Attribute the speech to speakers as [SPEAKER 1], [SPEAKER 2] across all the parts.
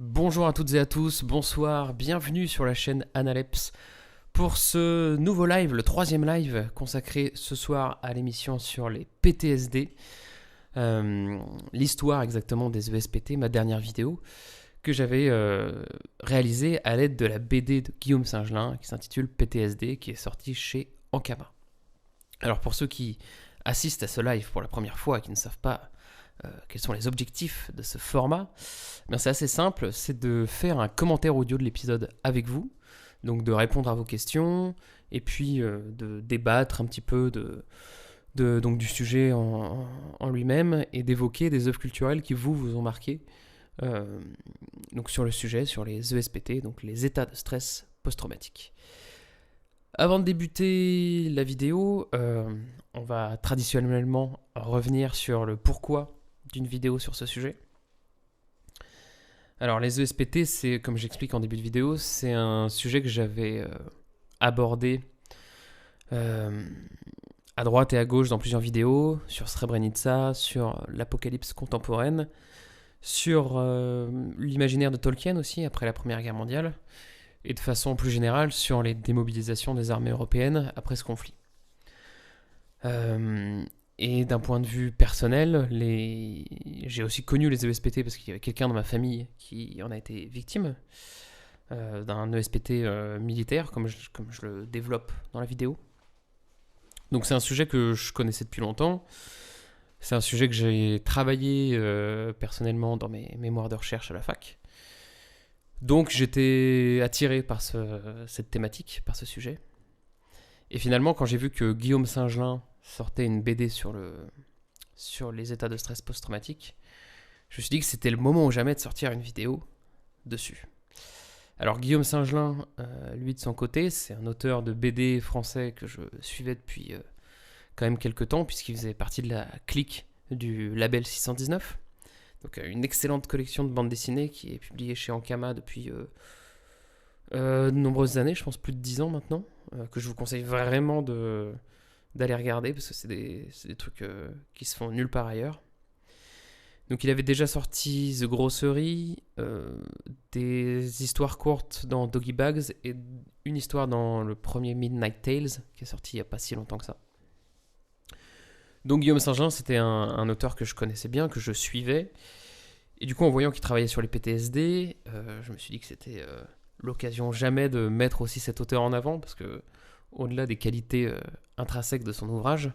[SPEAKER 1] Bonjour à toutes et à tous, bonsoir, bienvenue sur la chaîne Analeps pour ce nouveau live, le troisième live consacré ce soir à l'émission sur les PTSD, l'histoire exactement des ESPT, ma dernière vidéo que j'avais réalisée à l'aide de la BD de Guillaume Singelin qui s'intitule PTSD, qui est sortie chez Ankama. Alors pour ceux qui assistent à ce live pour la première fois et qui ne savent pas quels sont les objectifs de ce format, c'est assez simple, c'est de faire un commentaire audio de l'épisode avec vous, donc de répondre à vos questions, et puis de débattre un petit peu donc du sujet en lui-même, et d'évoquer des œuvres culturelles qui vous ont marqué, donc sur le sujet, sur les ESPT, donc les états de stress post-traumatique. Avant de débuter la vidéo, on va traditionnellement revenir sur le pourquoi d'une vidéo sur ce sujet. Alors les ESPT, c'est, comme j'explique en début de vidéo, c'est un sujet que j'avais abordé à droite et à gauche dans plusieurs vidéos, sur Srebrenica, sur l'apocalypse contemporaine, sur l'imaginaire de Tolkien aussi, après la Première Guerre mondiale, et de façon plus générale sur les démobilisations des armées européennes après ce conflit. Et d'un point de vue personnel, j'ai aussi connu les ESPT parce qu'il y avait quelqu'un dans ma famille qui en a été victime d'un ESPT militaire, comme je le développe dans la vidéo. Donc c'est un sujet que je connaissais depuis longtemps. C'est un sujet que j'ai travaillé personnellement dans mes mémoires de recherche à la fac. Donc j'étais attiré par cette thématique, par ce sujet. Et finalement, quand j'ai vu que Guillaume Singelin sortait une BD sur les états de stress post-traumatique, je me suis dit que c'était le moment ou jamais de sortir une vidéo dessus. Alors Guillaume Singelin, lui de son côté, c'est un auteur de BD français que je suivais depuis quand même quelques temps, puisqu'il faisait partie de la clique du label 619. Donc une excellente collection de bandes dessinées qui est publiée chez Ankama depuis de nombreuses années, je pense plus de 10 ans maintenant, que je vous conseille vraiment d'aller regarder parce que c'est des trucs qui se font nulle part ailleurs. Donc il avait déjà sorti The Grocery, des histoires courtes dans Doggy Bags et une histoire dans le premier Midnight Tales qui est sorti il n'y a pas si longtemps que ça. Donc Guillaume Singelin, c'était un auteur que je connaissais bien, que je suivais. Et du coup, en voyant qu'il travaillait sur les PTSD, je me suis dit que c'était l'occasion jamais de mettre aussi cet auteur en avant, parce que au-delà des qualités intrinsèques de son ouvrage,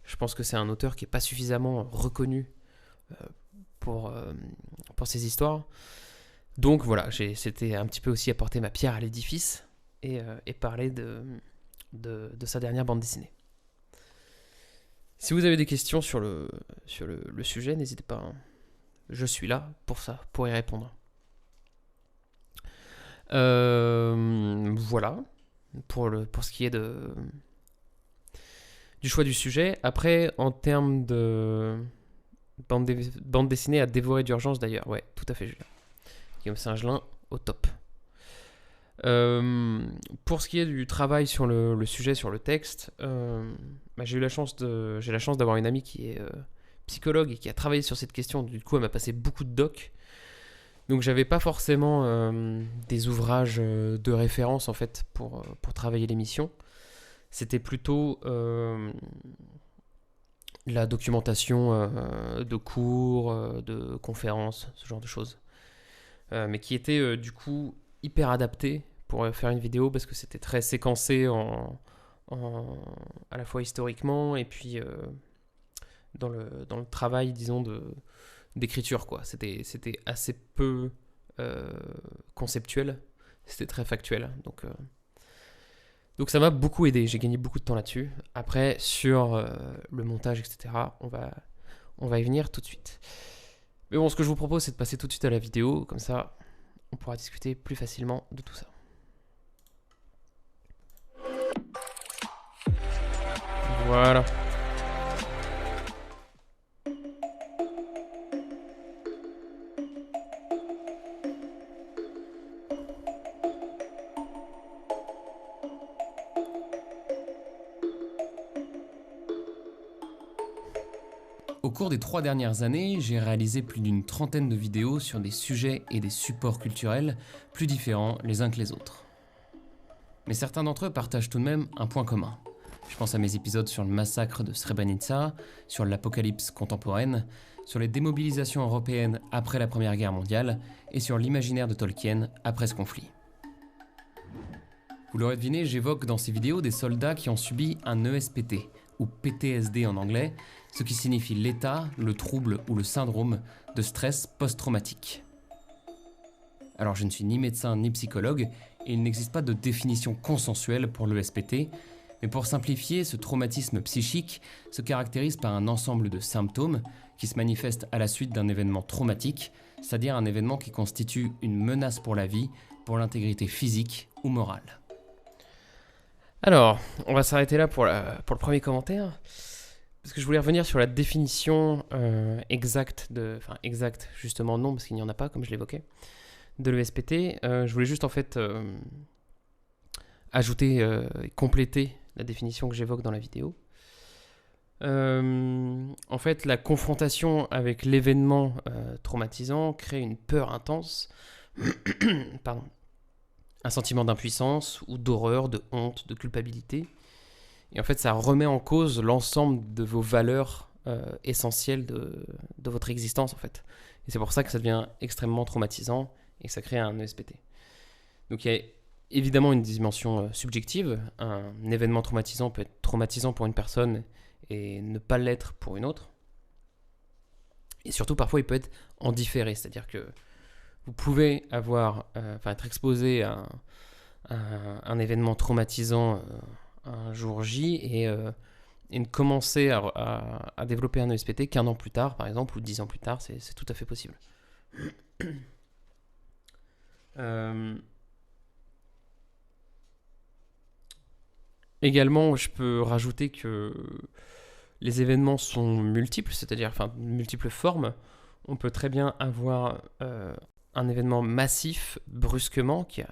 [SPEAKER 1] je pense que c'est un auteur qui n'est pas suffisamment reconnu pour ses histoires. Donc voilà, c'était un petit peu aussi apporter ma pierre à l'édifice et parler de sa dernière bande dessinée. Si vous avez des questions sur le sujet, n'hésitez pas. Hein. Je suis là pour ça, pour y répondre. Voilà, pour ce qui est du choix du sujet. Après, en termes de bande dessinée à dévorer d'urgence d'ailleurs, ouais, tout à fait, Julien. Guillaume Singelin, au top. Pour ce qui est du travail sur le sujet, sur le texte, j'ai la chance d'avoir une amie qui est psychologue et qui a travaillé sur cette question. Du coup, elle m'a passé beaucoup de docs. Donc, j'avais pas forcément des ouvrages de référence en fait pour travailler l'émission. C'était plutôt la documentation de cours, de conférences, ce genre de choses. Mais qui était du coup hyper adapté pour faire une vidéo parce que c'était très séquencé à la fois historiquement et puis dans le travail, disons, d'écriture, quoi. C'était assez peu conceptuel, c'était très factuel. Donc ça m'a beaucoup aidé, j'ai gagné beaucoup de temps là-dessus. Après, sur le montage, etc., on va y venir tout de suite. Mais bon, ce que je vous propose, c'est de passer tout de suite à la vidéo, comme ça, on pourra discuter plus facilement de tout ça. Voilà. Au cours des 3 dernières années, j'ai réalisé plus d'une trentaine de vidéos sur des sujets et des supports culturels plus différents les uns que les autres. Mais certains d'entre eux partagent tout de même un point commun. Je pense à mes épisodes sur le massacre de Srebrenica, sur l'apocalypse contemporaine, sur les démobilisations européennes après la Première Guerre mondiale et sur l'imaginaire de Tolkien après ce conflit. Vous l'aurez deviné, j'évoque dans ces vidéos des soldats qui ont subi un ESPT, ou PTSD en anglais, ce qui signifie l'état, le trouble ou le syndrome de stress post-traumatique. Alors je ne suis ni médecin ni psychologue, et il n'existe pas de définition consensuelle pour l'ESPT, mais pour simplifier, ce traumatisme psychique se caractérise par un ensemble de symptômes qui se manifestent à la suite d'un événement traumatique, c'est-à-dire un événement qui constitue une menace pour la vie, pour l'intégrité physique ou morale. Alors, on va s'arrêter là pour le premier commentaire, parce que je voulais revenir sur la définition exacte, exacte justement non, parce qu'il n'y en a pas, comme je l'évoquais, de l'ESPT. Je voulais juste en fait ajouter et compléter la définition que j'évoque dans la vidéo. En fait, la confrontation avec l'événement traumatisant crée une peur intense, pardon, un sentiment d'impuissance ou d'horreur, de honte, de culpabilité. Et en fait, ça remet en cause l'ensemble de vos valeurs essentielles de votre existence, en fait. Et c'est pour ça que ça devient extrêmement traumatisant et que ça crée un ESPT. Donc il y a évidemment une dimension subjective. Un événement traumatisant peut être traumatisant pour une personne et ne pas l'être pour une autre. Et surtout, parfois, il peut être en différé, c'est-à-dire que vous pouvez être exposé à un événement traumatisant un jour J et ne commencer à développer un ESPT qu'un an plus tard, par exemple, ou 10 ans plus tard, c'est tout à fait possible. Également, je peux rajouter que les événements sont multiples, c'est-à-dire multiples formes. On peut très bien avoir un événement massif, brusquement, qui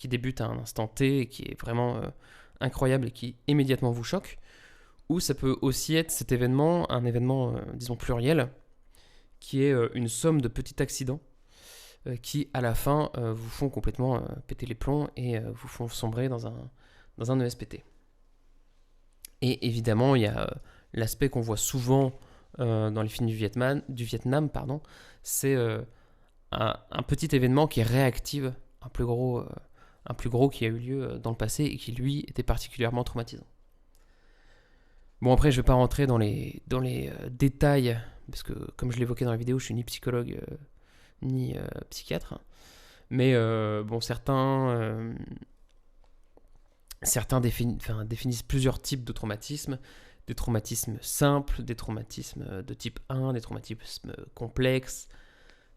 [SPEAKER 1] débute à un instant T et qui est vraiment incroyable et qui immédiatement vous choque. Ou ça peut aussi être cet événement, un événement, disons, pluriel, qui est une somme de petits accidents qui, à la fin, vous font complètement péter les plombs et vous font sombrer dans un ESPT. Et évidemment, il y a l'aspect qu'on voit souvent dans les films du Vietnam, c'est un petit événement qui réactive un plus gros qui a eu lieu dans le passé et qui, lui, était particulièrement traumatisant. Bon, après, je ne vais pas rentrer dans les détails, parce que, comme je l'évoquais dans la vidéo, je suis ni psychologue ni psychiatre. Mais certains définissent plusieurs types de traumatismes. Des traumatismes simples, des traumatismes de type 1, des traumatismes complexes,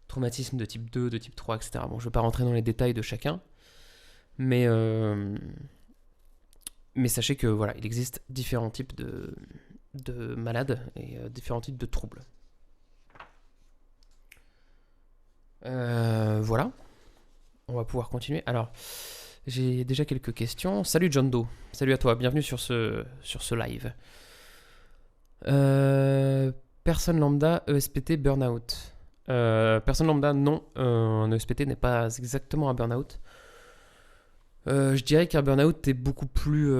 [SPEAKER 1] traumatismes de type 2, de type 3, etc. Bon, je ne vais pas rentrer dans les détails de chacun, mais sachez que voilà, il existe différents types de malades et différents types de troubles. Voilà, on va pouvoir continuer. Alors, j'ai déjà quelques questions. Salut John Doe, salut à toi, bienvenue sur ce live. Personne lambda, ESPT, burn-out. Personne lambda, non. Un ESPT n'est pas exactement un burn-out. Je dirais qu'un burn-out est beaucoup plus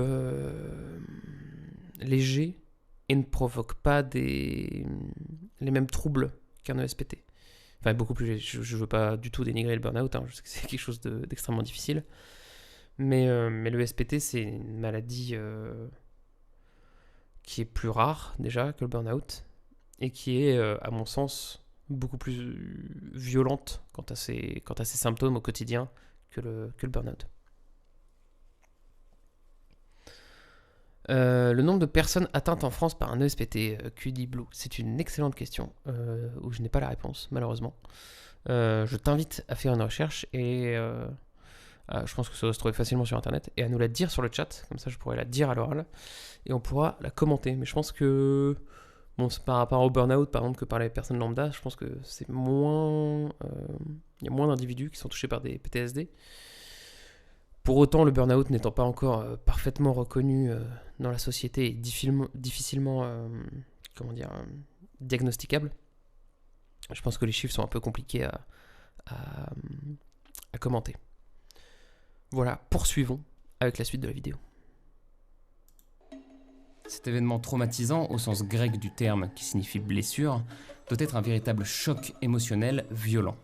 [SPEAKER 1] léger et ne provoque pas les mêmes troubles qu'un ESPT. Enfin, beaucoup plus léger. Je ne veux pas du tout dénigrer le burn-out, je sais que c'est quelque chose d'extrêmement difficile. Mais le ESPT, c'est une maladie qui est plus rare déjà que le burn-out et qui est, à mon sens, beaucoup plus violente quant à ses symptômes au quotidien que le burn-out. Le nombre de personnes atteintes en France par un ESPT, QD Blue, c'est une excellente question où je n'ai pas la réponse, malheureusement. Je t'invite à faire une recherche et je pense que ça doit se trouver facilement sur internet et à nous la dire sur le chat, comme ça je pourrais la dire à l'oral et on pourra la commenter. Mais je pense que, par rapport au burn-out par exemple que par les personnes lambda, je pense que c'est moins. Il y a moins d'individus qui sont touchés par des PTSD. Pour autant, le burn-out n'étant pas encore parfaitement reconnu dans la société et difficilement diagnosticable. Je pense que les chiffres sont un peu compliqués à commenter. Voilà, poursuivons avec la suite de la vidéo.
[SPEAKER 2] Cet événement traumatisant, au sens grec du terme qui signifie blessure, doit être un véritable choc émotionnel violent.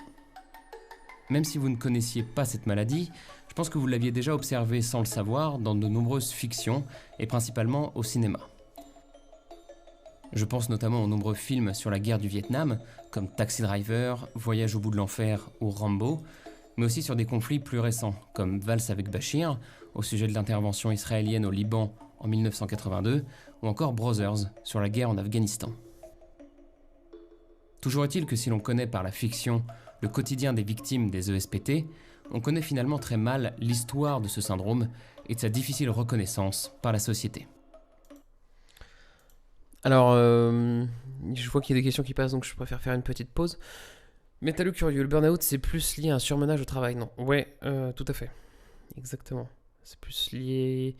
[SPEAKER 2] Même si vous ne connaissiez pas cette maladie, je pense que vous l'aviez déjà observée sans le savoir dans de nombreuses fictions et principalement au cinéma. Je pense notamment aux nombreux films sur la guerre du Vietnam, comme Taxi Driver, Voyage au bout de l'enfer ou Rambo, mais aussi sur des conflits plus récents, comme Valse avec Bachir, au sujet de l'intervention israélienne au Liban en 1982, ou encore Brothers, sur la guerre en Afghanistan. Toujours est-il que si l'on connaît par la fiction le quotidien des victimes des ESPT, on connaît finalement très mal l'histoire de ce syndrome et de sa difficile reconnaissance par la société.
[SPEAKER 1] Alors, je vois qu'il y a des questions qui passent, donc je préfère faire une petite pause. Métalleux curieux, le burn-out, c'est plus lié à un surmenage au travail, non? Ouais, tout à fait. Exactement. C'est plus lié...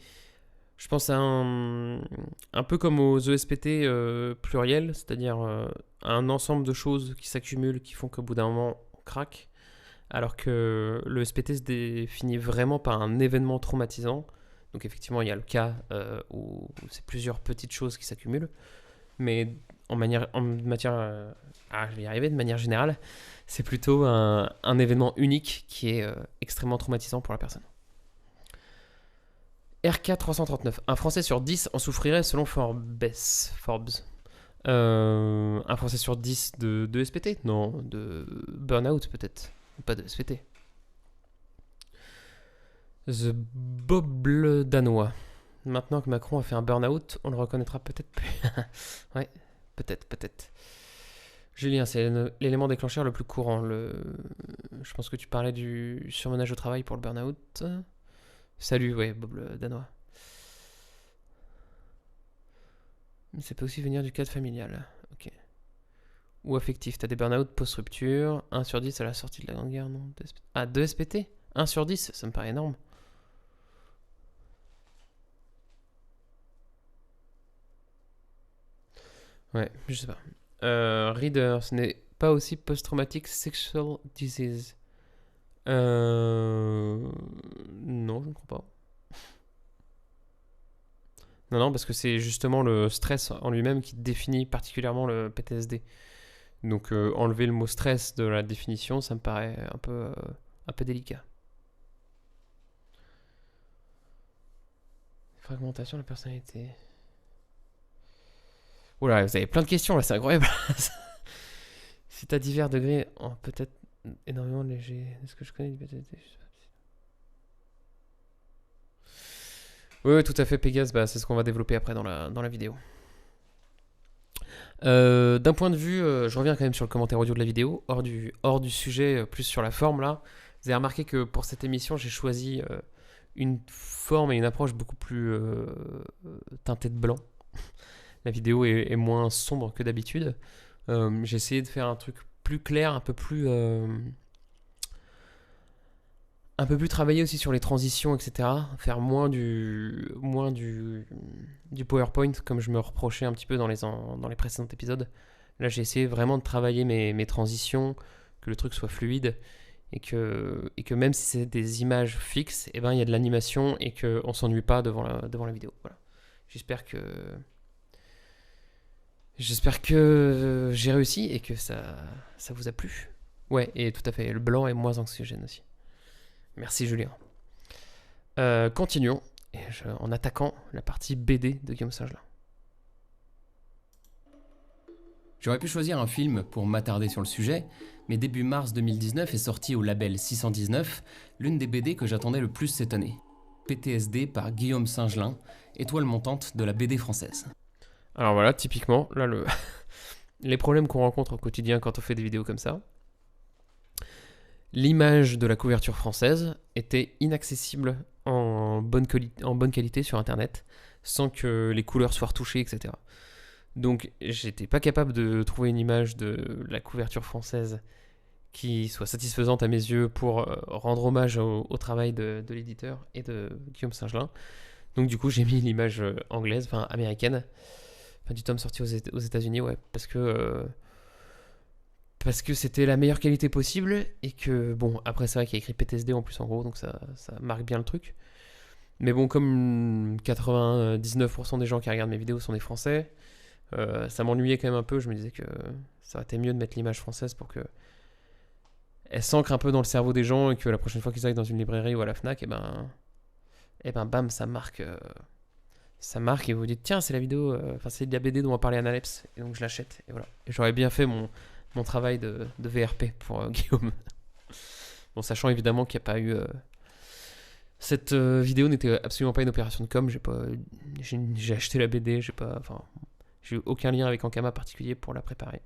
[SPEAKER 1] Je pense à un peu comme aux ESPT pluriels, c'est-à-dire un ensemble de choses qui s'accumulent, qui font qu'au bout d'un moment, on craque. Alors que le ESPT se définit vraiment par un événement traumatisant. Donc effectivement, il y a le cas où c'est plusieurs petites choses qui s'accumulent. Mais je vais y arriver, de manière générale, c'est plutôt un événement unique qui est extrêmement traumatisant pour la personne. RK 339. Un Français sur 10 en souffrirait selon Forbes. Un Français sur 10 de SPT? Non, de burn-out peut-être. Pas de SPT. The Bobble danois. Maintenant que Macron a fait un burn-out, on le reconnaîtra peut-être plus. Ouais, peut-être. Julien, c'est l'élément déclencheur le plus courant. Je pense que tu parlais du surmenage au travail pour le burn-out. Salut, ouais, Bob danois. Mais ça peut aussi venir du cadre familial. Ok. Ou affectif. T'as des burn-out post-rupture. 1 sur 10 à la sortie de la Grande Guerre, non? Ah, 2 SPT 1 sur 10, ça me paraît énorme. Ouais, je sais pas. Reader, ce n'est pas aussi post-traumatic sexual disease. Non, je ne crois pas. Non, parce que c'est justement le stress en lui-même qui définit particulièrement le PTSD. Donc enlever le mot stress de la définition, ça me paraît un peu délicat. Fragmentation de la personnalité. Oula, vous avez plein de questions là, c'est incroyable. C'est à divers degrés, peut-être énormément léger. Est-ce que je connais du PTSD? Oui, tout à fait, Pégase, c'est ce qu'on va développer après dans la vidéo. D'un point de vue, je reviens quand même sur le commentaire audio de la vidéo, hors du sujet, plus sur la forme là. Vous avez remarqué que pour cette émission, j'ai choisi une forme et une approche beaucoup plus teintée de blanc. La vidéo est moins sombre que d'habitude. J'ai essayé de faire un truc plus clair, un peu plus travaillé aussi sur les transitions, etc. Faire moins du PowerPoint, comme je me reprochais un petit peu dans les précédents épisodes. Là, j'ai essayé vraiment de travailler mes transitions, que le truc soit fluide, et que même si c'est des images fixes, il y a de l'animation et qu'on ne s'ennuie pas devant la vidéo. Voilà. J'espère que j'ai réussi et que ça vous a plu. Ouais, et tout à fait, le blanc est moins anxiogène aussi. Merci Julien. Continuons en attaquant la partie BD de Guillaume Singelin.
[SPEAKER 2] J'aurais pu choisir un film pour m'attarder sur le sujet, mais début mars 2019 est sorti au label 619 l'une des BD que j'attendais le plus cette année. PTSD par Guillaume Singelin, étoile montante de la BD française.
[SPEAKER 1] Alors voilà, typiquement, là les problèmes qu'on rencontre au quotidien quand on fait des vidéos comme ça. L'image de la couverture française était inaccessible en bonne qualité sur internet, sans que les couleurs soient retouchées, etc. Donc j'étais pas capable de trouver une image de la couverture française qui soit satisfaisante à mes yeux pour rendre hommage au travail de l'éditeur et de Guillaume Singelin. Donc du coup j'ai mis l'image anglaise, enfin américaine, Enfin, du tome sorti aux États-Unis, ouais, parce que c'était la meilleure qualité possible et que, bon, après c'est vrai qu'il y a écrit PTSD en plus en gros, donc ça marque bien le truc. Mais bon, comme 99% des gens qui regardent mes vidéos sont des Français, ça m'ennuyait quand même un peu. Je me disais que ça aurait été mieux de mettre l'image française pour que elle s'ancre un peu dans le cerveau des gens et que la prochaine fois qu'ils aillent dans une librairie ou à la Fnac, et ben bam, ça marque. Ça marque et vous vous dites tiens, c'est la vidéo, c'est de la BD dont on va parler Analeps, et donc je l'achète. Et voilà. Et j'aurais bien fait mon travail de VRP pour Guillaume. Bon, sachant évidemment qu'il n'y a pas eu. Cette vidéo n'était absolument pas une opération de com. J'ai acheté la BD, j'ai eu aucun lien avec Ankama particulier pour la préparer.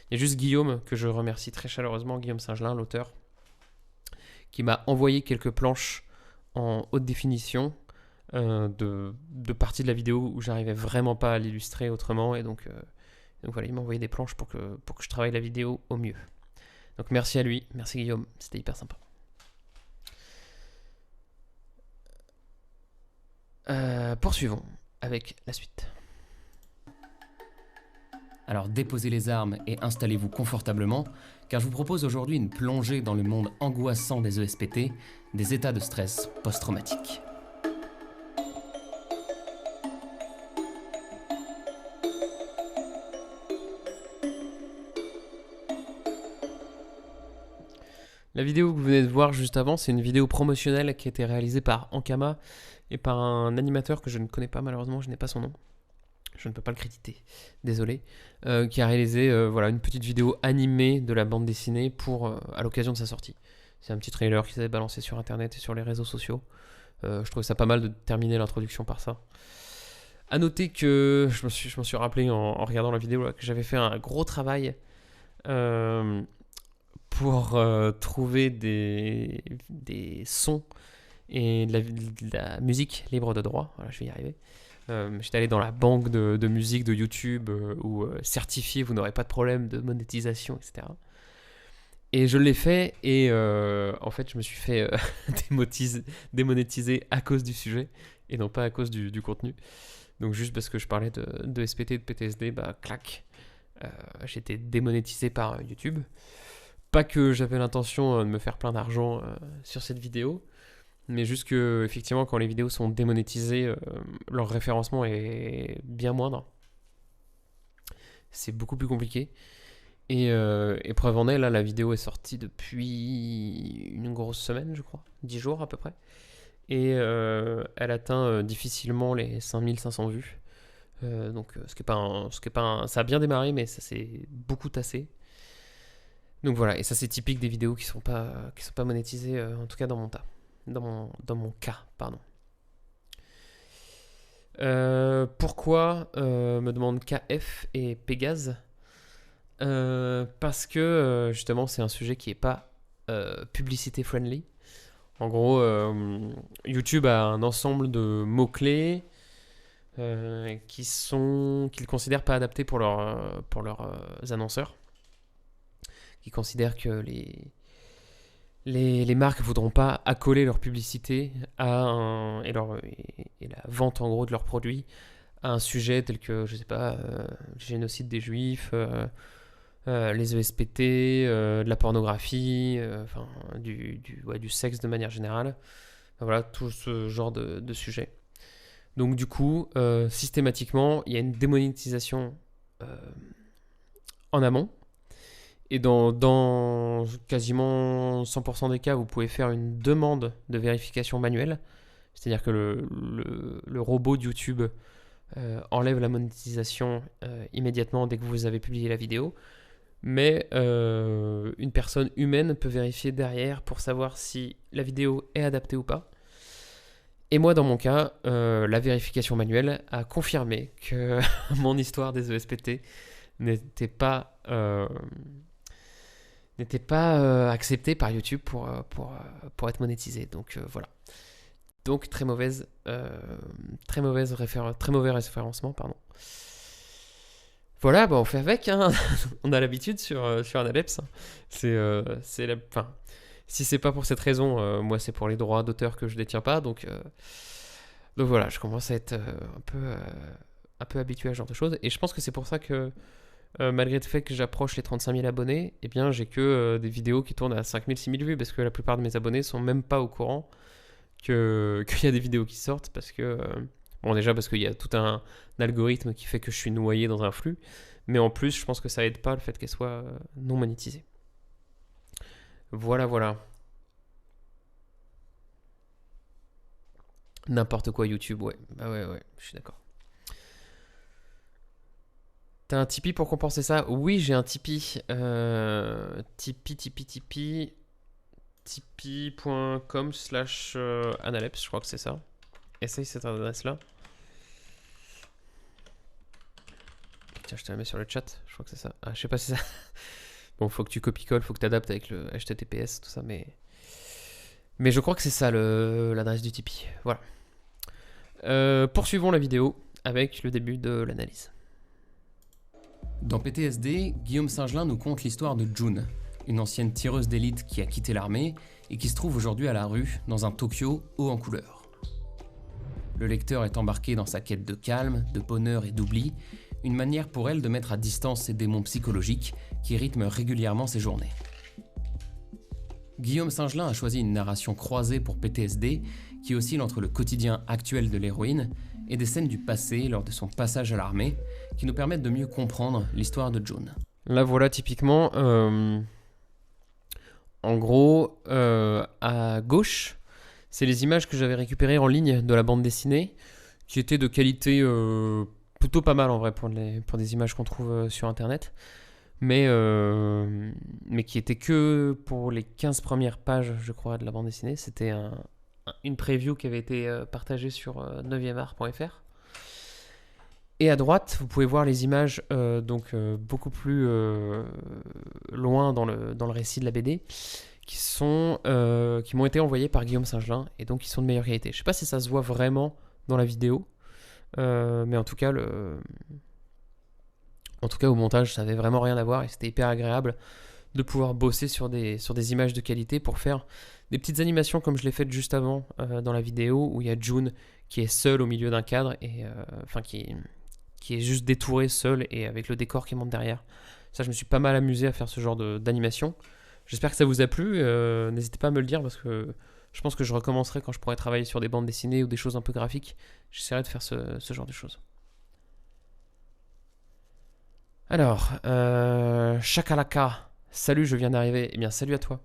[SPEAKER 1] Il y a juste Guillaume, que je remercie très chaleureusement, Guillaume Singelin, l'auteur, qui m'a envoyé quelques planches en haute définition de parties de la vidéo où j'arrivais vraiment pas à l'illustrer autrement. Et donc voilà, il m'a envoyé des planches pour que je travaille la vidéo au mieux. Donc merci à lui, merci Guillaume, c'était hyper sympa. Poursuivons avec la suite.
[SPEAKER 2] Alors déposez les armes et installez-vous confortablement, car je vous propose aujourd'hui une plongée dans le monde angoissant des ESPT, des états de stress post-traumatique.
[SPEAKER 1] La vidéo que vous venez de voir juste avant, c'est une vidéo promotionnelle qui a été réalisée par Ankama et par un animateur que je ne connais pas, malheureusement, je n'ai pas son nom. Je ne peux pas le créditer, désolé, qui a réalisé une petite vidéo animée de la bande dessinée à l'occasion de sa sortie. C'est un petit trailer qu'ils avaient balancé sur internet et sur les réseaux sociaux. Je trouvais ça pas mal de terminer l'introduction par ça. A noter que je me suis rappelé en regardant la vidéo là, que j'avais fait un gros travail pour trouver des sons et de la musique libre de droit. Voilà, je vais y arriver. J'étais allé dans la banque de musique de YouTube où certifié, vous n'aurez pas de problème de monétisation, etc. Et je l'ai fait et en fait je me suis fait démonétiser à cause du sujet et non pas à cause du contenu. Donc juste parce que je parlais de SPT et de PTSD, clac, j'ai été démonétisé par YouTube. Pas que j'avais l'intention de me faire plein d'argent sur cette vidéo, mais juste que effectivement quand les vidéos sont démonétisées, leur référencement est bien moindre. C'est beaucoup plus compliqué. Et preuve en est, là la vidéo est sortie depuis une grosse semaine, je crois, 10 jours à peu près. Et elle atteint difficilement les 5500 vues. Donc ce qui est pas ça a bien démarré, mais ça s'est beaucoup tassé. Donc voilà, et ça c'est typique des vidéos qui sont pas monétisées, en tout cas dans mon cas, pardon. Pourquoi me demande KF et Pégase parce que justement c'est un sujet qui est pas publicité friendly. En gros, YouTube a un ensemble de mots-clés qu'ils considèrent pas adaptés pour leurs annonceurs, qui considèrent que les marques ne voudront pas accoler leur publicité et la vente en gros de leurs produits à un sujet tel que, je sais pas, le génocide des juifs, les ESPT, de la pornographie, du sexe de manière générale. Voilà, tout ce genre de sujet. Donc du coup, systématiquement, il y a une démonétisation en amont. Et dans quasiment 100% des cas, vous pouvez faire une demande de vérification manuelle. C'est-à-dire que le robot de YouTube enlève la monétisation immédiatement dès que vous avez publié la vidéo. Mais une personne humaine peut vérifier derrière pour savoir si la vidéo est adaptée ou pas. Et moi, dans mon cas, la vérification manuelle a confirmé que mon histoire des ESPT n'était pas acceptée par YouTube pour être monétisée. Donc voilà. Donc très mauvais référencement, pardon. Voilà, on fait avec, hein. On a l'habitude sur Analeps. Si c'est pas pour cette raison, moi c'est pour les droits d'auteur que je détiens pas, donc voilà, je commence à être un peu habitué à ce genre de choses. Et je pense que c'est pour ça que, malgré le fait que j'approche les 35 000 abonnés, eh bien, j'ai que des vidéos qui tournent à 5 000, 6 000 vues, parce que la plupart de mes abonnés sont même pas au courant qu'il y a des vidéos qui sortent, parce que... bon, déjà parce qu'il y a tout un algorithme qui fait que je suis noyé dans un flux, mais en plus, je pense que ça aide pas le fait qu'elle soit non monétisée. Voilà, voilà. N'importe quoi YouTube, ouais. Bah ouais, je suis d'accord. T'as un Tipeee pour compenser ça? Oui, j'ai un Tipeee. Tipeee. Tipeee.com/Analeps, je crois que c'est ça. Essaye cette adresse-là. Tiens, je te la mets sur le chat. Je crois que c'est ça. Ah, je sais pas si c'est ça. Bon, faut que tu copies-colles, faut que tu adaptes avec le HTTPS, tout ça, mais je crois que c'est ça l'adresse du Tipeee. Voilà. Poursuivons la vidéo avec le début de l'analyse.
[SPEAKER 2] Dans PTSD, Guillaume Singelin nous conte l'histoire de June, une ancienne tireuse d'élite qui a quitté l'armée et qui se trouve aujourd'hui à la rue, dans un Tokyo haut en couleurs. Le lecteur est embarqué dans sa quête de calme, de bonheur et d'oubli, une manière pour elle de mettre à distance ses démons psychologiques qui rythment régulièrement ses journées. Guillaume Singelin a choisi une narration croisée pour PTSD qui oscille entre le quotidien actuel de l'héroïne et des scènes du passé lors de son passage à l'armée qui nous permettent de mieux comprendre l'histoire de June.
[SPEAKER 1] Là voilà typiquement, en gros, à gauche, c'est les images que j'avais récupérées en ligne de la bande dessinée qui étaient de qualité plutôt pas mal en vrai pour des images qu'on trouve sur internet. Mais qui était que pour les 15 premières pages, je crois, de la bande dessinée. C'était une preview qui avait été partagée sur 9art.fr. Et à droite, vous pouvez voir les images beaucoup plus loin dans le récit de la BD, qui m'ont été envoyées par Guillaume Singelin, et donc qui sont de meilleure qualité. Je ne sais pas si ça se voit vraiment dans la vidéo, mais en tout cas, au montage, ça n'avait vraiment rien à voir et c'était hyper agréable de pouvoir bosser sur des images de qualité pour faire des petites animations comme je l'ai fait juste avant dans la vidéo où il y a June qui est seule au milieu d'un cadre et qui est juste détourée seule et avec le décor qui monte derrière. Ça, je me suis pas mal amusé à faire ce genre d'animation. J'espère que ça vous a plu. N'hésitez pas à me le dire parce que je pense que je recommencerai quand je pourrai travailler sur des bandes dessinées ou des choses un peu graphiques. J'essaierai de faire ce genre de choses. Alors, Chakalaka, salut, je viens d'arriver. Eh bien, salut à toi.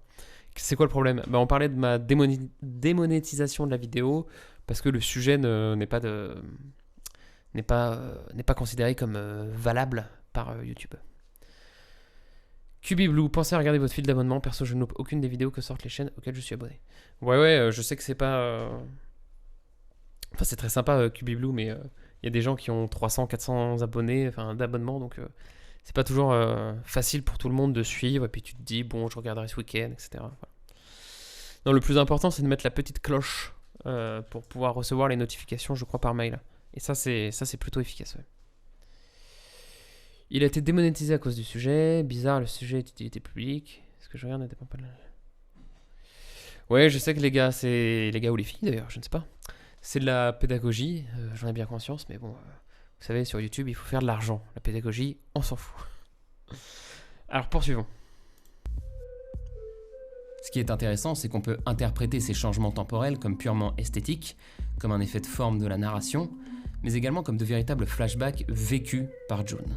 [SPEAKER 1] C'est quoi le problème? On parlait de ma démonétisation de la vidéo parce que le sujet n'est pas considéré comme valable par YouTube. Cubiblue, pensez à regarder votre fil d'abonnement. Perso, je n'oublie aucune des vidéos que sortent les chaînes auxquelles je suis abonné. Ouais, je sais que c'est pas... Enfin, c'est très sympa, Cubiblue, mais il y a des gens qui ont 300, 400 abonnés, d'abonnements, donc c'est pas toujours facile pour tout le monde de suivre, et puis tu te dis, bon, je regarderai ce week-end, etc. Voilà. Non, le plus important, c'est de mettre la petite cloche pour pouvoir recevoir les notifications, je crois, par mail. Et ça, c'est plutôt efficace, ouais. Il a été démonétisé à cause du sujet. Bizarre, le sujet est d'utilité publique. Est-ce que je regarde, n'était pas là. Ouais, je sais que les gars ou les filles d'ailleurs, je ne sais pas. C'est de la pédagogie, j'en ai bien conscience, mais bon, vous savez, sur YouTube, il faut faire de l'argent. La pédagogie, on s'en fout. Alors, poursuivons.
[SPEAKER 2] Ce qui est intéressant, c'est qu'on peut interpréter ces changements temporels comme purement esthétiques, comme un effet de forme de la narration, mais également comme de véritables flashbacks vécus par June.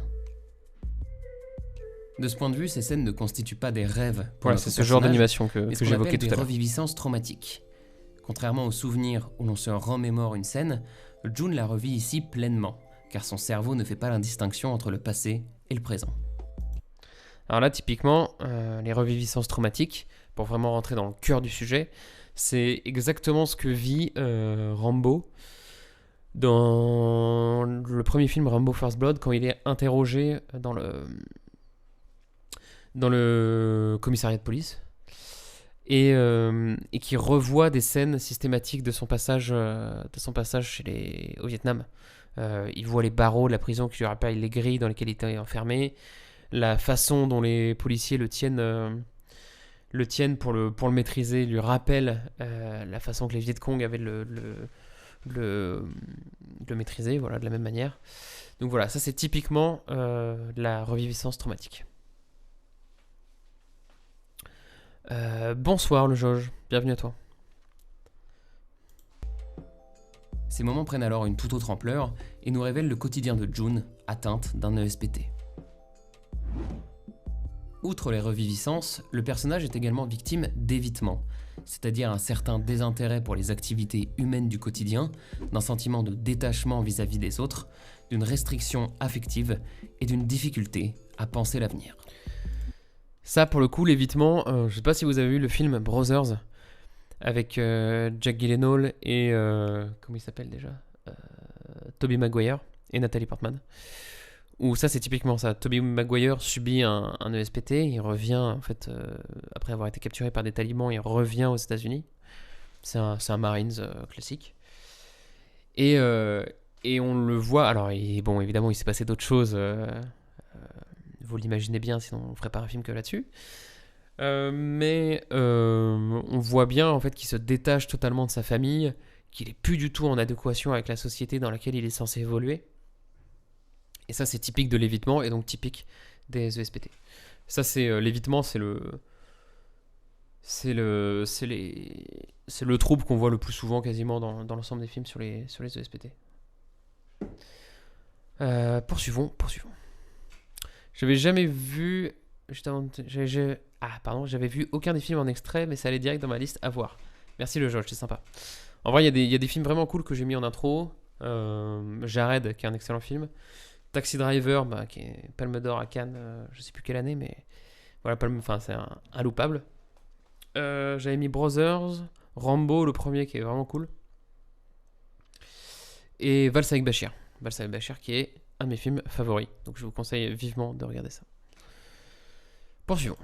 [SPEAKER 2] De ce point de vue, ces scènes ne constituent pas des rêves pour
[SPEAKER 1] c'est ce genre d'animation que j'évoquais tout à l'heure.
[SPEAKER 2] Des reviviscences traumatiques. Contrairement aux souvenirs où l'on se remémore une scène, June la revit ici pleinement, car son cerveau ne fait pas l'indistinction entre le passé et le présent.
[SPEAKER 1] Alors là, typiquement, les reviviscences traumatiques, pour vraiment rentrer dans le cœur du sujet, c'est exactement ce que vit Rambo dans le premier film Rambo First Blood, quand il est interrogé dans le commissariat de police et qui revoit des scènes systématiques de son passage au Vietnam. Il voit les barreaux de la prison qui lui rappellent les grilles dans lesquelles il était enfermé, la façon dont les policiers le tiennent pour le maîtriser lui rappelle la façon que les Viet Cong avaient de le maîtriser, voilà, de la même manière. Donc voilà, ça c'est typiquement de la reviviscence traumatique. Bonsoir le Jauge, bienvenue à toi.
[SPEAKER 2] Ces moments prennent alors une toute autre ampleur et nous révèlent le quotidien de June, atteinte d'un ESPT. Outre les reviviscences, le personnage est également victime d'évitement, c'est-à-dire un certain désintérêt pour les activités humaines du quotidien, d'un sentiment de détachement vis-à-vis des autres, d'une restriction affective et d'une difficulté à penser l'avenir.
[SPEAKER 1] Ça, pour le coup, l'évitement, je sais pas si vous avez vu le film Brothers avec Jack Gyllenhaal et comment il s'appelle déjà, Tobey Maguire et Nathalie Portman. Où ça, c'est typiquement ça. Tobey Maguire subit un ESPT, il revient en fait après avoir été capturé par des talibans, il revient aux États-Unis. C'est un Marines classique. Et on le voit. Alors, bon, évidemment, il s'est passé d'autres choses. Vous l'imaginez bien, sinon on ferait pas un film que là-dessus. Mais on voit bien en fait qu'il se détache totalement de sa famille, qu'il est plus du tout en adéquation avec la société dans laquelle il est censé évoluer. Et ça, c'est typique de l'évitement et donc typique des ESPT. Ça, c'est l'évitement, c'est le trouble qu'on voit le plus souvent quasiment dans l'ensemble des films sur les ESPT. Poursuivons. J'avais jamais vu. Juste avant. J'avais vu aucun des films en extrait, mais ça allait direct dans ma liste à voir. Merci le George, c'est sympa. En vrai, il y a des films vraiment cool que j'ai mis en intro. Jared, qui est un excellent film. Taxi Driver, qui est Palme d'Or à Cannes, je sais plus quelle année, mais voilà, c'est un loupable. J'avais mis Brothers, Rambo, le premier qui est vraiment cool. Et Valse avec Bachir. Valse avec Bachir qui est un de mes films favoris. Donc je vous conseille vivement de regarder ça. Poursuivons.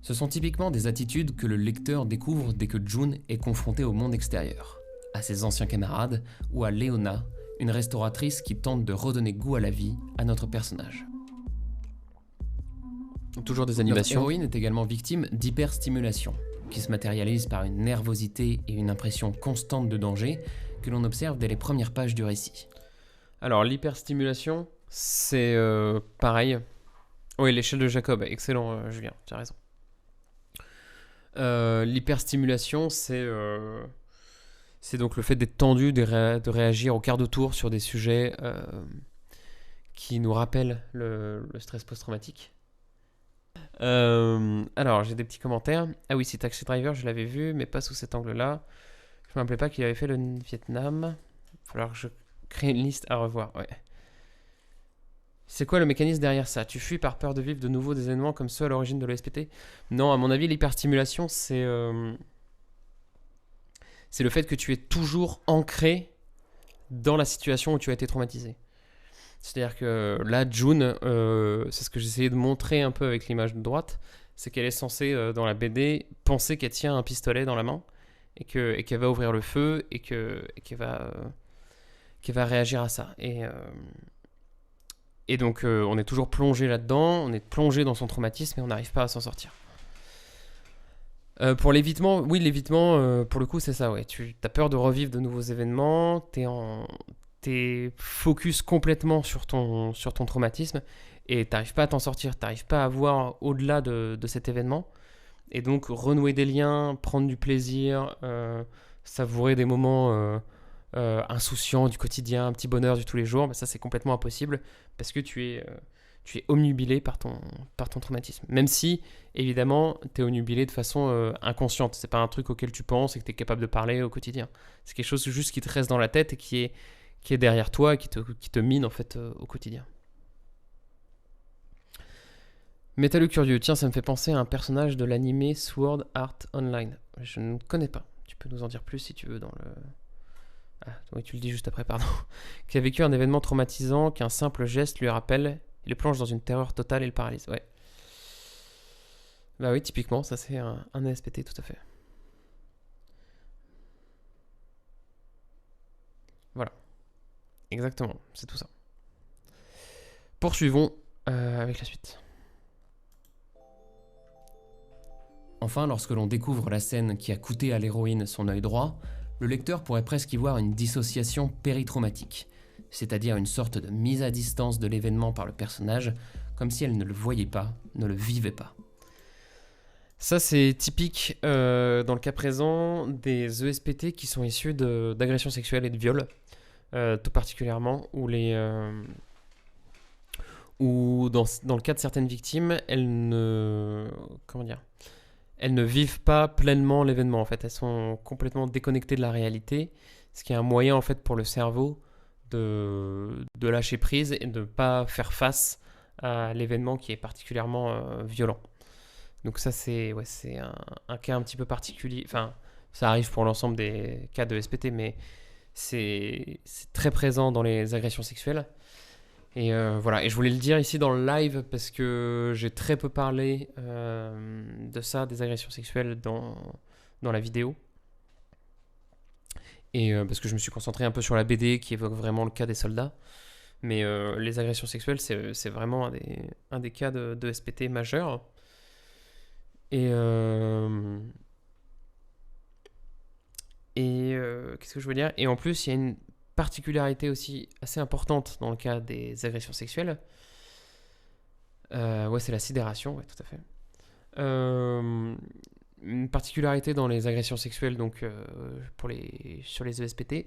[SPEAKER 2] Ce sont typiquement des attitudes que le lecteur découvre dès que June est confronté au monde extérieur, à ses anciens camarades ou à Léona, une restauratrice qui tente de redonner goût à la vie à notre personnage.
[SPEAKER 1] Toujours des
[SPEAKER 2] Notre
[SPEAKER 1] animations.
[SPEAKER 2] héroïne est également victime d'hyperstimulation, qui se matérialise par une nervosité et une impression constante de danger que l'on observe dès les premières pages du récit.
[SPEAKER 1] Alors, l'hyperstimulation, c'est pareil. Oui, l'échelle de Jacob, excellent Julien, tu as raison. L'hyperstimulation, c'est donc le fait d'être tendu, de réagir au quart de tour sur des sujets qui nous rappellent le stress post-traumatique. Alors, j'ai des petits commentaires. Ah oui, c'est Taxi Driver, je l'avais vu, mais pas sous cet angle-là. Je me rappelais pas qu'il avait fait le Vietnam. Il va falloir que je crée une liste à revoir, ouais. C'est quoi le mécanisme derrière ça? Tu fuis par peur de vivre de nouveau des événements comme ceux à l'origine de l'ESPT? Non, à mon avis, l'hyperstimulation, c'est le fait que tu es toujours ancré dans la situation où tu as été traumatisé. C'est-à-dire que là, June, c'est ce que j'essayais de montrer un peu avec l'image de droite, c'est qu'elle est censée, dans la BD, penser qu'elle tient un pistolet dans la main et qu'elle va ouvrir le feu et qu'elle va réagir à ça. Et donc, on est toujours plongé là-dedans, on est plongé dans son traumatisme et on n'arrive pas à s'en sortir. Pour l'évitement, oui, l'évitement, pour le coup, c'est ça, ouais. Tu as peur de revivre de nouveaux événements, t'es focus complètement sur ton traumatisme et t'arrives pas à t'en sortir, t'arrives pas à voir au-delà de cet événement. Et donc, renouer des liens, prendre du plaisir, savourer des moments insouciants du quotidien, un petit bonheur de tous les jours, ça, c'est complètement impossible parce que tu es omnubilé par ton traumatisme. Même si, évidemment, tu es omnubilé de façon inconsciente. C'est pas un truc auquel tu penses et que tu es capable de parler au quotidien. C'est quelque chose juste qui te reste dans la tête et qui est derrière toi et qui te mine en fait au quotidien. Métal Curieux, tiens, ça me fait penser à un personnage de l'animé Sword Art Online. Je ne connais pas. Tu peux nous en dire plus si tu veux dans le... Ah, oui, tu le dis juste après, pardon. Qui a vécu un événement traumatisant qu'un simple geste lui rappelle, il le plonge dans une terreur totale et le paralyse. Ouais. Bah oui, typiquement, ça c'est un ESPT, tout à fait. Voilà. Exactement, c'est tout ça. Poursuivons avec la suite.
[SPEAKER 2] Enfin, lorsque l'on découvre la scène qui a coûté à l'héroïne son œil droit, le lecteur pourrait presque y voir une dissociation péritraumatique, c'est-à-dire une sorte de mise à distance de l'événement par le personnage, comme si elle ne le voyait pas, ne le vivait pas.
[SPEAKER 1] Ça, c'est typique dans le cas présent des ESPT qui sont issus d'agressions sexuelles et de viols, tout particulièrement, où dans le cas de certaines victimes, elles ne vivent pas pleinement l'événement. En fait, elles sont complètement déconnectées de la réalité, ce qui est un moyen en fait pour le cerveau de lâcher prise et de ne pas faire face à l'événement qui est particulièrement violent. Donc ça, c'est un cas un petit peu particulier. Enfin, ça arrive pour l'ensemble des cas de SPT, mais c'est très présent dans les agressions sexuelles. Et voilà, et je voulais le dire ici dans le live parce que j'ai très peu parlé de ça, des agressions sexuelles dans la vidéo. Et parce que je me suis concentré un peu sur la BD qui évoque vraiment le cas des soldats. Mais les agressions sexuelles, c'est vraiment un des cas de SPT majeurs. Et qu'est-ce que je veux dire? Et en plus, il y a une particularité aussi assez importante dans le cas des agressions sexuelles. Ouais, c'est la sidération, ouais, tout à fait. Une particularité dans les agressions sexuelles, donc sur les ESPT,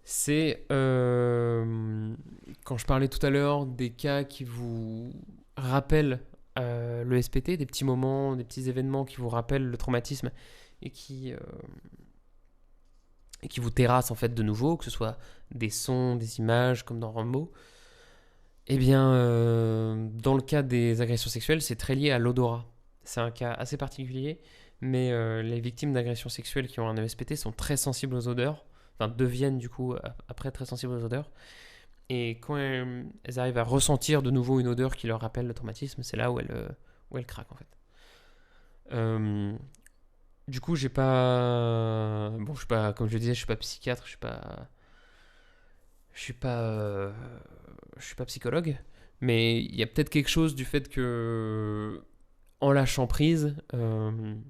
[SPEAKER 1] c'est quand je parlais tout à l'heure des cas qui vous rappellent le SPT, des petits moments, des petits événements qui vous rappellent le traumatisme et qui vous terrassent en fait de nouveau, que ce soit des sons, des images, comme dans Rambo. Eh bien, dans le cas des agressions sexuelles, c'est très lié à l'odorat. C'est un cas assez particulier, mais les victimes d'agressions sexuelles qui ont un ESPT sont très sensibles aux odeurs, enfin deviennent du coup après très sensibles aux odeurs. Et quand elles arrivent à ressentir de nouveau une odeur qui leur rappelle le traumatisme, c'est là où elles craquent en fait. Du coup, j'ai pas... Bon, je suis pas... Comme je le disais, je suis pas psychiatre, je suis pas psychologue, mais il y a peut-être quelque chose du fait que, en lâchant prise, on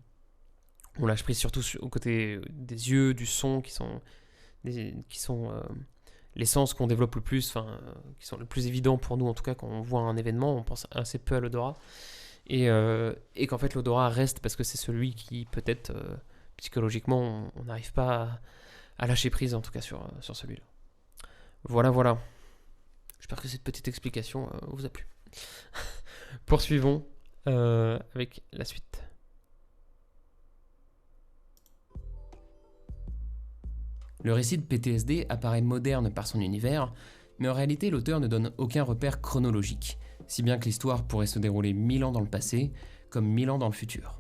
[SPEAKER 1] lâche prise surtout au côté des yeux, du son, qui sont les sens qu'on développe le plus, qui sont le plus évidents pour nous, en tout cas, quand on voit un événement, on pense assez peu à l'odorat. Et qu'en fait, l'odorat reste parce que c'est celui qui, peut-être, psychologiquement, on n'arrive pas à lâcher prise, en tout cas, sur celui-là. Voilà. J'espère que cette petite explication vous a plu. Poursuivons avec la suite.
[SPEAKER 2] Le récit de PTSD apparaît moderne par son univers, mais en réalité l'auteur ne donne aucun repère chronologique, si bien que l'histoire pourrait se dérouler 1000 ans dans le passé, comme 1000 ans dans le futur.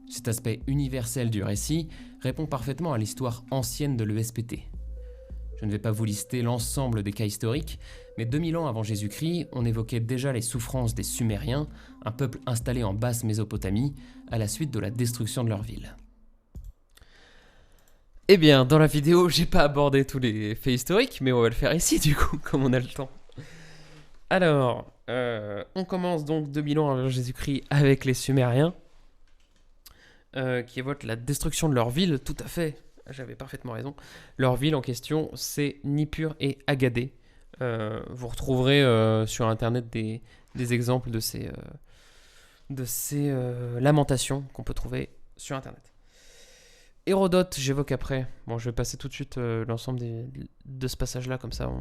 [SPEAKER 2] Cet aspect universel du récit répond parfaitement à l'histoire ancienne de l'ESPT. Je ne vais pas vous lister l'ensemble des cas historiques, mais 2000 ans avant Jésus-Christ, on évoquait déjà les souffrances des Sumériens, un peuple installé en basse Mésopotamie, à la suite de la destruction de leur ville.
[SPEAKER 1] Eh bien, dans la vidéo, j'ai pas abordé tous les faits historiques, mais on va le faire ici, du coup, comme on a le temps. Alors, on commence donc 2000 ans avant Jésus-Christ avec les Sumériens, qui évoquent la destruction de leur ville, tout à fait, j'avais parfaitement raison. Leur ville en question, c'est Nippur et Agadé. Vous retrouverez sur internet des exemples de ces lamentations qu'on peut trouver sur internet. Hérodote, j'évoque après. Bon, je vais passer tout de suite l'ensemble de ce passage-là, comme ça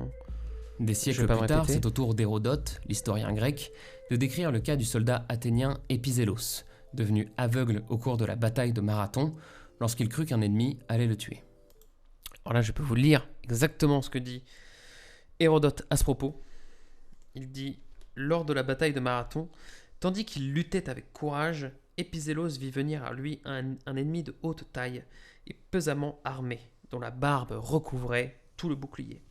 [SPEAKER 2] Des siècles plus tard, c'est au tour d'Hérodote, l'historien grec, de décrire le cas du soldat athénien Épizélos, devenu aveugle au cours de la bataille de Marathon, lorsqu'il crut qu'un ennemi allait le tuer.
[SPEAKER 1] Alors là, je peux vous lire exactement ce que dit Hérodote à ce propos. Il dit « Lors de la bataille de Marathon, tandis qu'il luttait avec courage, Épizélos vit venir à lui un ennemi de haute taille et pesamment armé, dont la barbe recouvrait tout le bouclier.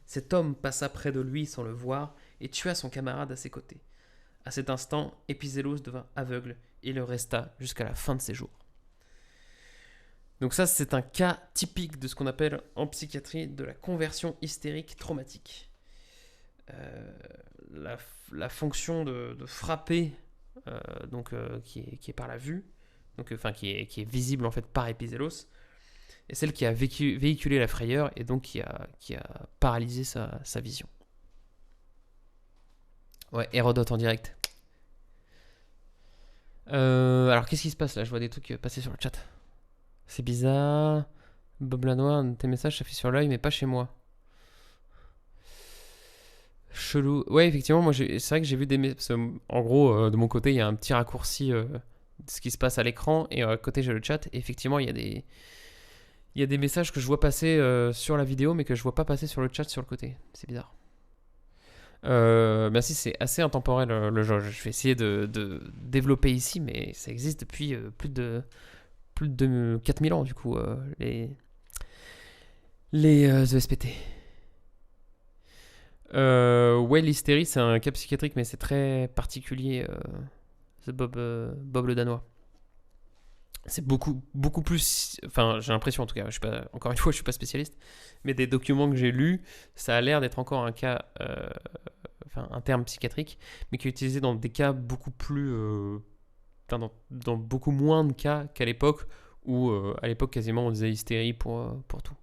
[SPEAKER 1] Cet homme passa près de lui sans le voir et tua son camarade à ses côtés. À cet instant, Épizélos devint aveugle et le resta jusqu'à la fin de ses jours. » Donc ça, c'est un cas typique de ce qu'on appelle en psychiatrie de la conversion hystérique traumatique. La fonction de frapper, qui est par la vue, donc enfin qui est visible en fait par Epizélos, et celle qui a véhiculé la frayeur et donc qui a paralysé sa vision. Ouais, Hérodote en direct. Alors qu'est-ce qui se passe là? Je vois des trucs passer sur le chat. C'est bizarre. Bob Lanois, tes messages s'affichent sur l'œil mais pas chez moi. Chelou. Ouais, effectivement, moi c'est vrai que j'ai vu des messages. En gros, de mon côté, il y a un petit raccourci de ce qui se passe à l'écran et à côté j'ai le chat. Et effectivement, il y a des messages que je vois passer sur la vidéo mais que je vois pas passer sur le chat sur le côté. C'est bizarre. Merci, c'est assez intemporel le jeu. Je vais essayer de développer ici, mais ça existe depuis plus de 4000 ans du coup, les ESPT. Ouais, l'hystérie, c'est un cas psychiatrique, mais c'est très particulier. C'est Bob le Danois. C'est beaucoup plus. Enfin, j'ai l'impression en tout cas. Encore une fois, je suis pas spécialiste, mais des documents que j'ai lus, ça a l'air d'être encore un cas, un terme psychiatrique, mais qui est utilisé dans des cas beaucoup plus, dans beaucoup moins de cas qu'à l'époque où, à l'époque, quasiment on disait hystérie pour tout.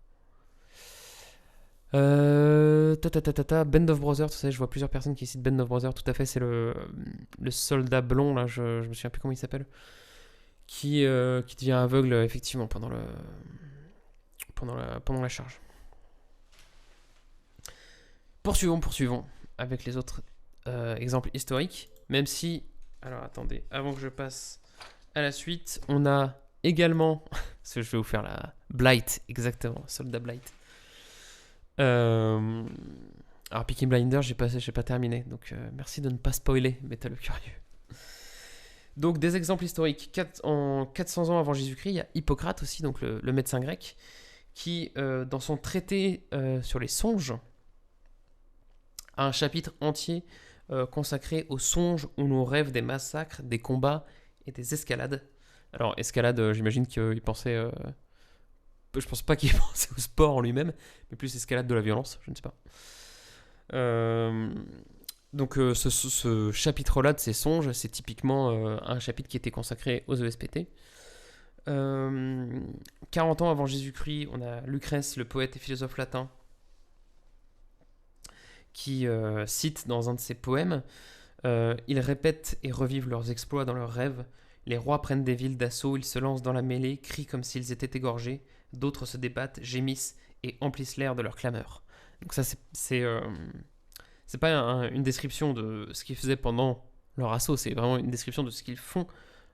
[SPEAKER 1] Band of Brothers, tu sais, je vois plusieurs personnes qui citent Band of Brothers, tout à fait, c'est le soldat blond, là, je me souviens plus comment il s'appelle, qui devient aveugle, effectivement, pendant la charge. Poursuivons avec les autres exemples historiques, même si, alors attendez, avant que je passe à la suite, on a également, parce que je vais vous faire la Blight, exactement, soldat Blight. Alors Peaky Blinders, j'ai pas terminé, donc merci de ne pas spoiler, Metal Curieux. Donc des exemples historiques. En 400 ans avant Jésus-Christ, il y a Hippocrate aussi, donc le médecin grec, qui dans son traité sur les songes a un chapitre entier consacré aux songes où l'on rêve des massacres, des combats et des escalades. Alors escalade, j'imagine qu'il pensait... je pense pas qu'il pensait au sport en lui-même, mais plus escalade de la violence, je ne sais pas. Donc ce chapitre-là de ces songes, c'est typiquement un chapitre qui était consacré aux ESPT. 40 ans avant Jésus-Christ, on a Lucrèce, le poète et philosophe latin, qui cite dans un de ses poèmes « Ils répètent et revivent leurs exploits dans leurs rêves. Les rois prennent des villes d'assaut, ils se lancent dans la mêlée, crient comme s'ils étaient égorgés. D'autres se débattent, gémissent et emplissent l'air de leurs clameurs. » Donc ça, c'est pas une description de ce qu'ils faisaient pendant leur assaut, c'est vraiment une description de ce qu'ils font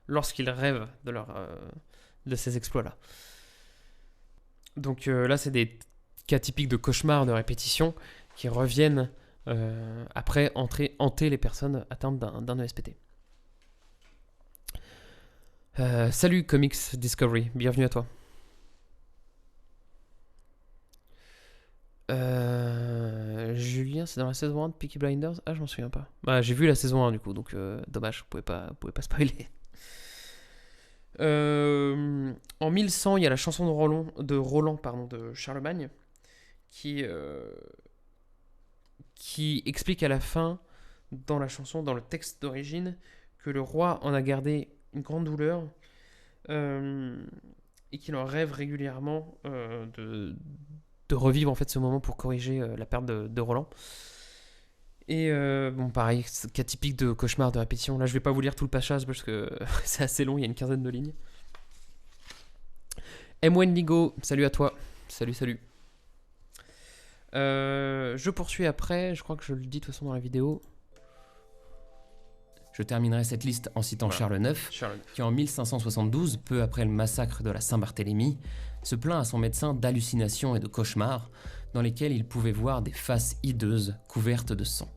[SPEAKER 1] lorsqu'ils rêvent de ces exploits-là. Donc là, c'est des cas typiques de cauchemars de répétition qui reviennent après hanter les personnes atteintes d'un ESPT. Salut Comics Discovery, bienvenue à toi. Julien, c'est dans la saison 1 de Peaky Blinders? Ah, je m'en souviens pas. Bah, j'ai vu la saison 1 du coup, donc dommage, vous pouvez pas spoiler. En 1100, il y a la chanson de Roland de Charlemagne qui explique à la fin, dans la chanson, dans le texte d'origine, que le roi en a gardé une grande douleur et qu'il en rêve régulièrement de revivre en fait ce moment pour corriger la perte de Roland. Et bon, pareil, cas typique de cauchemar de répétition. Là, je vais pas vous lire tout le passage parce que c'est assez long, il y a une quinzaine de lignes. M1 Ligo, salut à toi. Salut. Je poursuis après, je crois que je le dis de toute façon dans la vidéo.
[SPEAKER 2] Je terminerai cette liste en citant Charles IX, qui en 1572, peu après le massacre de la Saint-Barthélemy, se plaint à son médecin d'hallucinations et de cauchemars, dans lesquels il pouvait voir des faces hideuses couvertes de sang.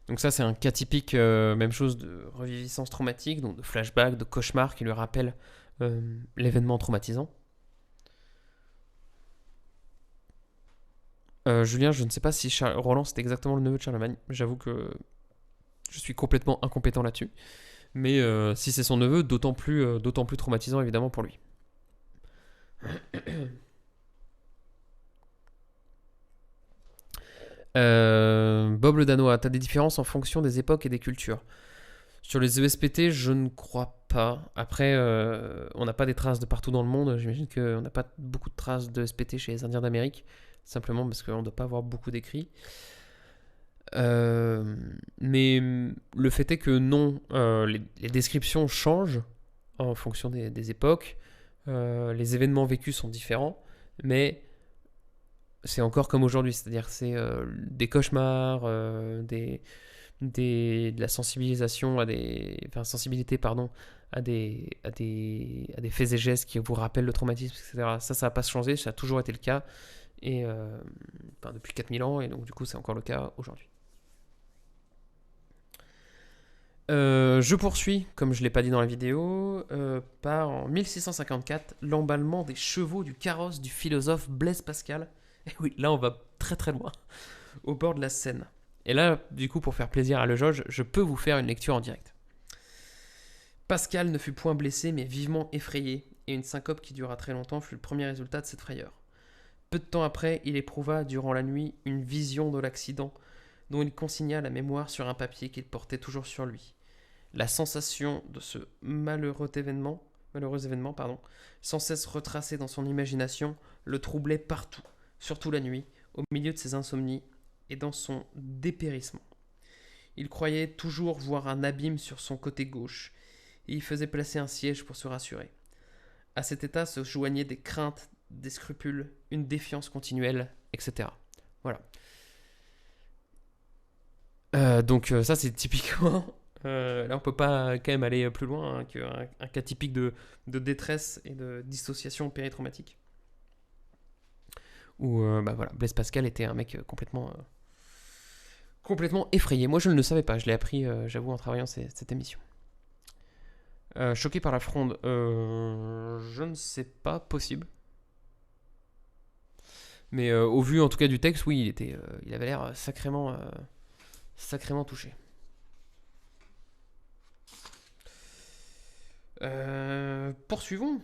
[SPEAKER 1] Donc ça, c'est un cas typique, même chose de reviviscence traumatique, donc de flashback, de cauchemar qui lui rappelle l'événement traumatisant. Julien, je ne sais pas si Roland c'était exactement le neveu de Charlemagne. J'avoue que je suis complètement incompétent là-dessus. Mais si c'est son neveu, d'autant plus traumatisant évidemment pour lui. Bob le Danois, t'as des différences en fonction des époques et des cultures. Sur les ESPT, je ne crois pas. Après, on n'a pas des traces de partout dans le monde. J'imagine qu'on n'a pas beaucoup de traces de SPT chez les Indiens d'Amérique, simplement parce qu'on ne doit pas avoir beaucoup d'écrits. Mais le fait est que non, les descriptions changent en fonction des époques. Les événements vécus sont différents, mais c'est encore comme aujourd'hui, c'est-à-dire c'est des cauchemars, de la sensibilisation sensibilité pardon, à des faits et gestes qui vous rappellent le traumatisme, etc. Ça va pas se changer, ça a toujours été le cas, et depuis 4000 ans, et donc du coup c'est encore le cas aujourd'hui. Je poursuis, comme je ne l'ai pas dit dans la vidéo, par en 1654, l'emballement des chevaux du carrosse du philosophe Blaise Pascal. Et oui, là on va très très loin, au bord de la Seine. Et là, du coup, pour faire plaisir à Lejauge, je peux vous faire une lecture en direct. Pascal ne fut point blessé, mais vivement effrayé, et une syncope qui dura très longtemps fut le premier résultat de cette frayeur. Peu de temps après, il éprouva, durant la nuit, une vision de l'accident, dont il consigna la mémoire sur un papier qu'il portait toujours sur lui. La sensation de ce malheureux événement, sans cesse retracé dans son imagination, le troublait partout, surtout la nuit, au milieu de ses insomnies et dans son dépérissement. Il croyait toujours voir un abîme sur son côté gauche, et y faisait placer un siège pour se rassurer. À cet état se joignaient des craintes, des scrupules, une défiance continuelle, etc. Voilà. Donc ça c'est typiquement... là on peut pas quand même aller plus loin qu'un cas typique de détresse et de dissociation péritraumatique. Où voilà, Blaise Pascal était un mec complètement effrayé. Moi je ne le savais pas, je l'ai appris j'avoue en travaillant cette émission. Choqué par la fronde, je ne sais pas, possible. Mais au vu en tout cas du texte, oui, il avait l'air sacrément touché. Poursuivons.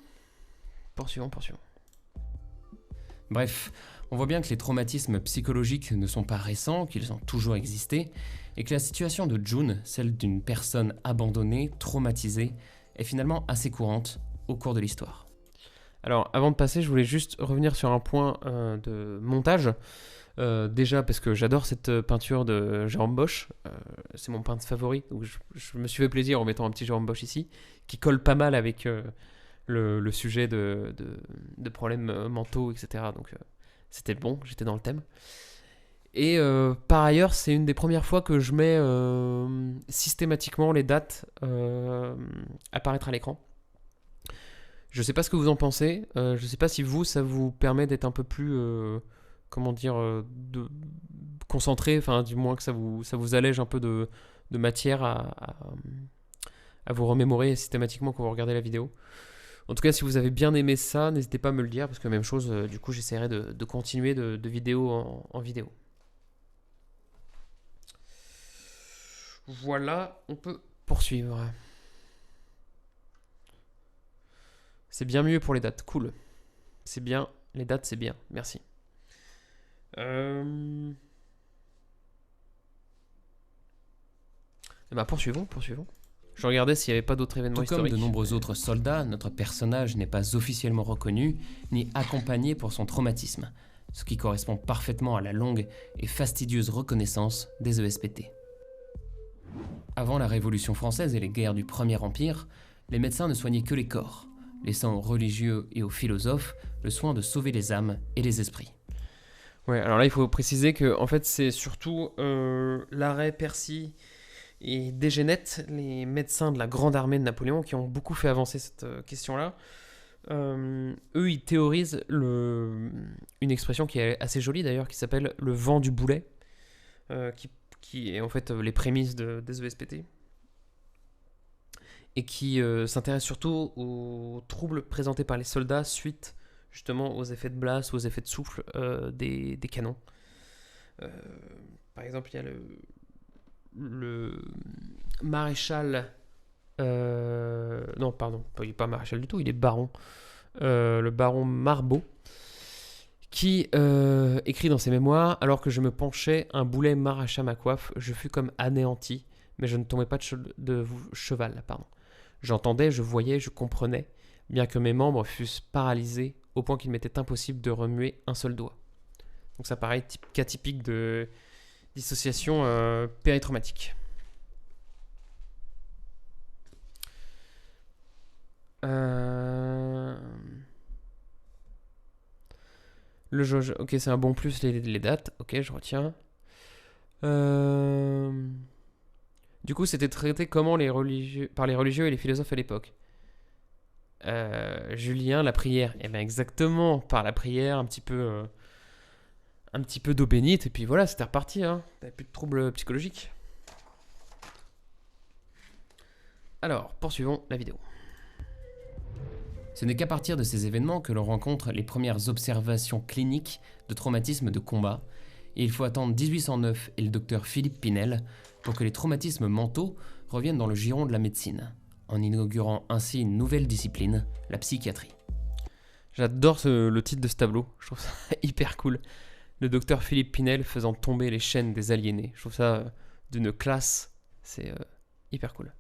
[SPEAKER 2] Bref, on voit bien que les traumatismes psychologiques ne sont pas récents, qu'ils ont toujours existé, et que la situation de June, celle d'une personne abandonnée, traumatisée, est finalement assez courante au cours de l'histoire.
[SPEAKER 1] Alors, avant de passer, je voulais juste revenir sur un point de montage. Déjà parce que j'adore cette peinture de Jérôme Bosch, c'est mon peintre favori, donc je me suis fait plaisir en mettant un petit Jérôme Bosch ici, qui colle pas mal avec le sujet de problèmes mentaux, etc. Donc c'était bon, j'étais dans le thème. Et par ailleurs, c'est une des premières fois que je mets systématiquement les dates apparaître à l'écran. Je sais pas ce que vous en pensez, je sais pas si ça vous permet d'être un peu plus... de concentré, enfin du moins que ça vous allège un peu de matière à vous remémorer systématiquement quand vous regardez la vidéo. En tout cas, si vous avez bien aimé ça, n'hésitez pas à me le dire, parce que même chose, du coup j'essaierai de continuer de vidéo en vidéo. Voilà, on peut poursuivre. C'est bien mieux pour les dates, cool. C'est bien, les dates c'est bien, merci. Poursuivons. Je regardais s'il n'y avait pas d'autres événements historiques.
[SPEAKER 2] Tout comme de nombreux autres soldats, notre personnage n'est pas officiellement reconnu, ni accompagné pour son traumatisme, ce qui correspond parfaitement à la longue et fastidieuse reconnaissance des ESPT. Avant la Révolution française et les guerres du Premier Empire, les médecins ne soignaient que les corps, laissant aux religieux et aux philosophes le soin de sauver les âmes et les esprits.
[SPEAKER 1] Ouais, alors là, il faut préciser que en fait, c'est surtout Larrey, Percy et Desgenettes, les médecins de la grande armée de Napoléon, qui ont beaucoup fait avancer cette question-là. Eux, ils théorisent une expression qui est assez jolie d'ailleurs, qui s'appelle le vent du boulet, qui est en fait les prémices des ESPT, et qui s'intéresse surtout aux troubles présentés par les soldats suite justement aux effets de blast, aux effets de souffle des canons. Par exemple, il y a le maréchal... non, pardon, il n'est pas maréchal du tout, il est baron. Le baron Marbeau, qui écrit dans ses mémoires: « Alors que je me penchais, un boulet m'arracha ma coiffe, je fus comme anéanti, mais je ne tombais pas de cheval. J'entendais, je voyais, je comprenais, bien que mes membres fussent paralysés au point qu'il m'était impossible de remuer un seul doigt. Donc ça paraît cas typique de dissociation péritraumatique. Le jauge, ok, c'est un bon plus les dates, ok, je retiens. Du coup, c'était traité comment par les religieux et les philosophes à l'époque. Julien, la prière. Eh bien, exactement, par la prière, un petit peu d'eau bénite, et puis voilà, c'était reparti. Hein. T'avais plus de troubles psychologiques. Alors, poursuivons la vidéo.
[SPEAKER 2] Ce n'est qu'à partir de ces événements que l'on rencontre les premières observations cliniques de traumatisme de combat, et il faut attendre 1809 et le docteur Philippe Pinel pour que les traumatismes mentaux reviennent dans le giron de la médecine, en inaugurant ainsi une nouvelle discipline, la psychiatrie.
[SPEAKER 1] J'adore le titre de ce tableau, je trouve ça hyper cool. Le docteur Philippe Pinel faisant tomber les chaînes des aliénés. Je trouve ça d'une classe, c'est hyper cool.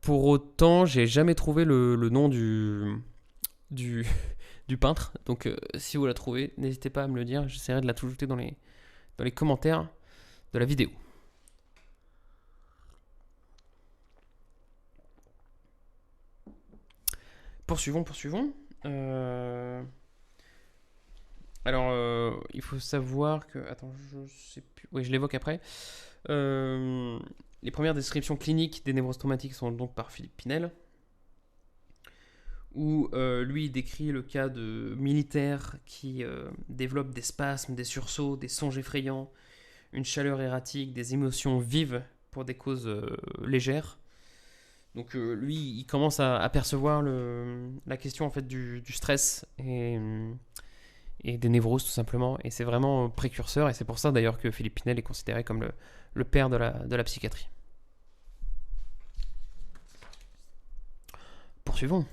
[SPEAKER 1] Pour autant, j'ai jamais trouvé le nom du peintre. Donc si vous la trouvez, n'hésitez pas à me le dire. J'essaierai de la ajouter dans les commentaires de la vidéo. Poursuivons. Alors, il faut savoir que... Attends, je sais plus... Oui, je l'évoque après. Les premières descriptions cliniques des névroses traumatiques sont donc par Philippe Pinel, où lui, il décrit le cas de militaires qui développent des spasmes, des sursauts, des songes effrayants, une chaleur erratique, des émotions vives pour des causes légères. Donc lui, il commence à percevoir la question en fait du stress et des névroses tout simplement. Et c'est vraiment précurseur, et c'est pour ça d'ailleurs que Philippe Pinel est considéré comme le père de la psychiatrie. Poursuivons.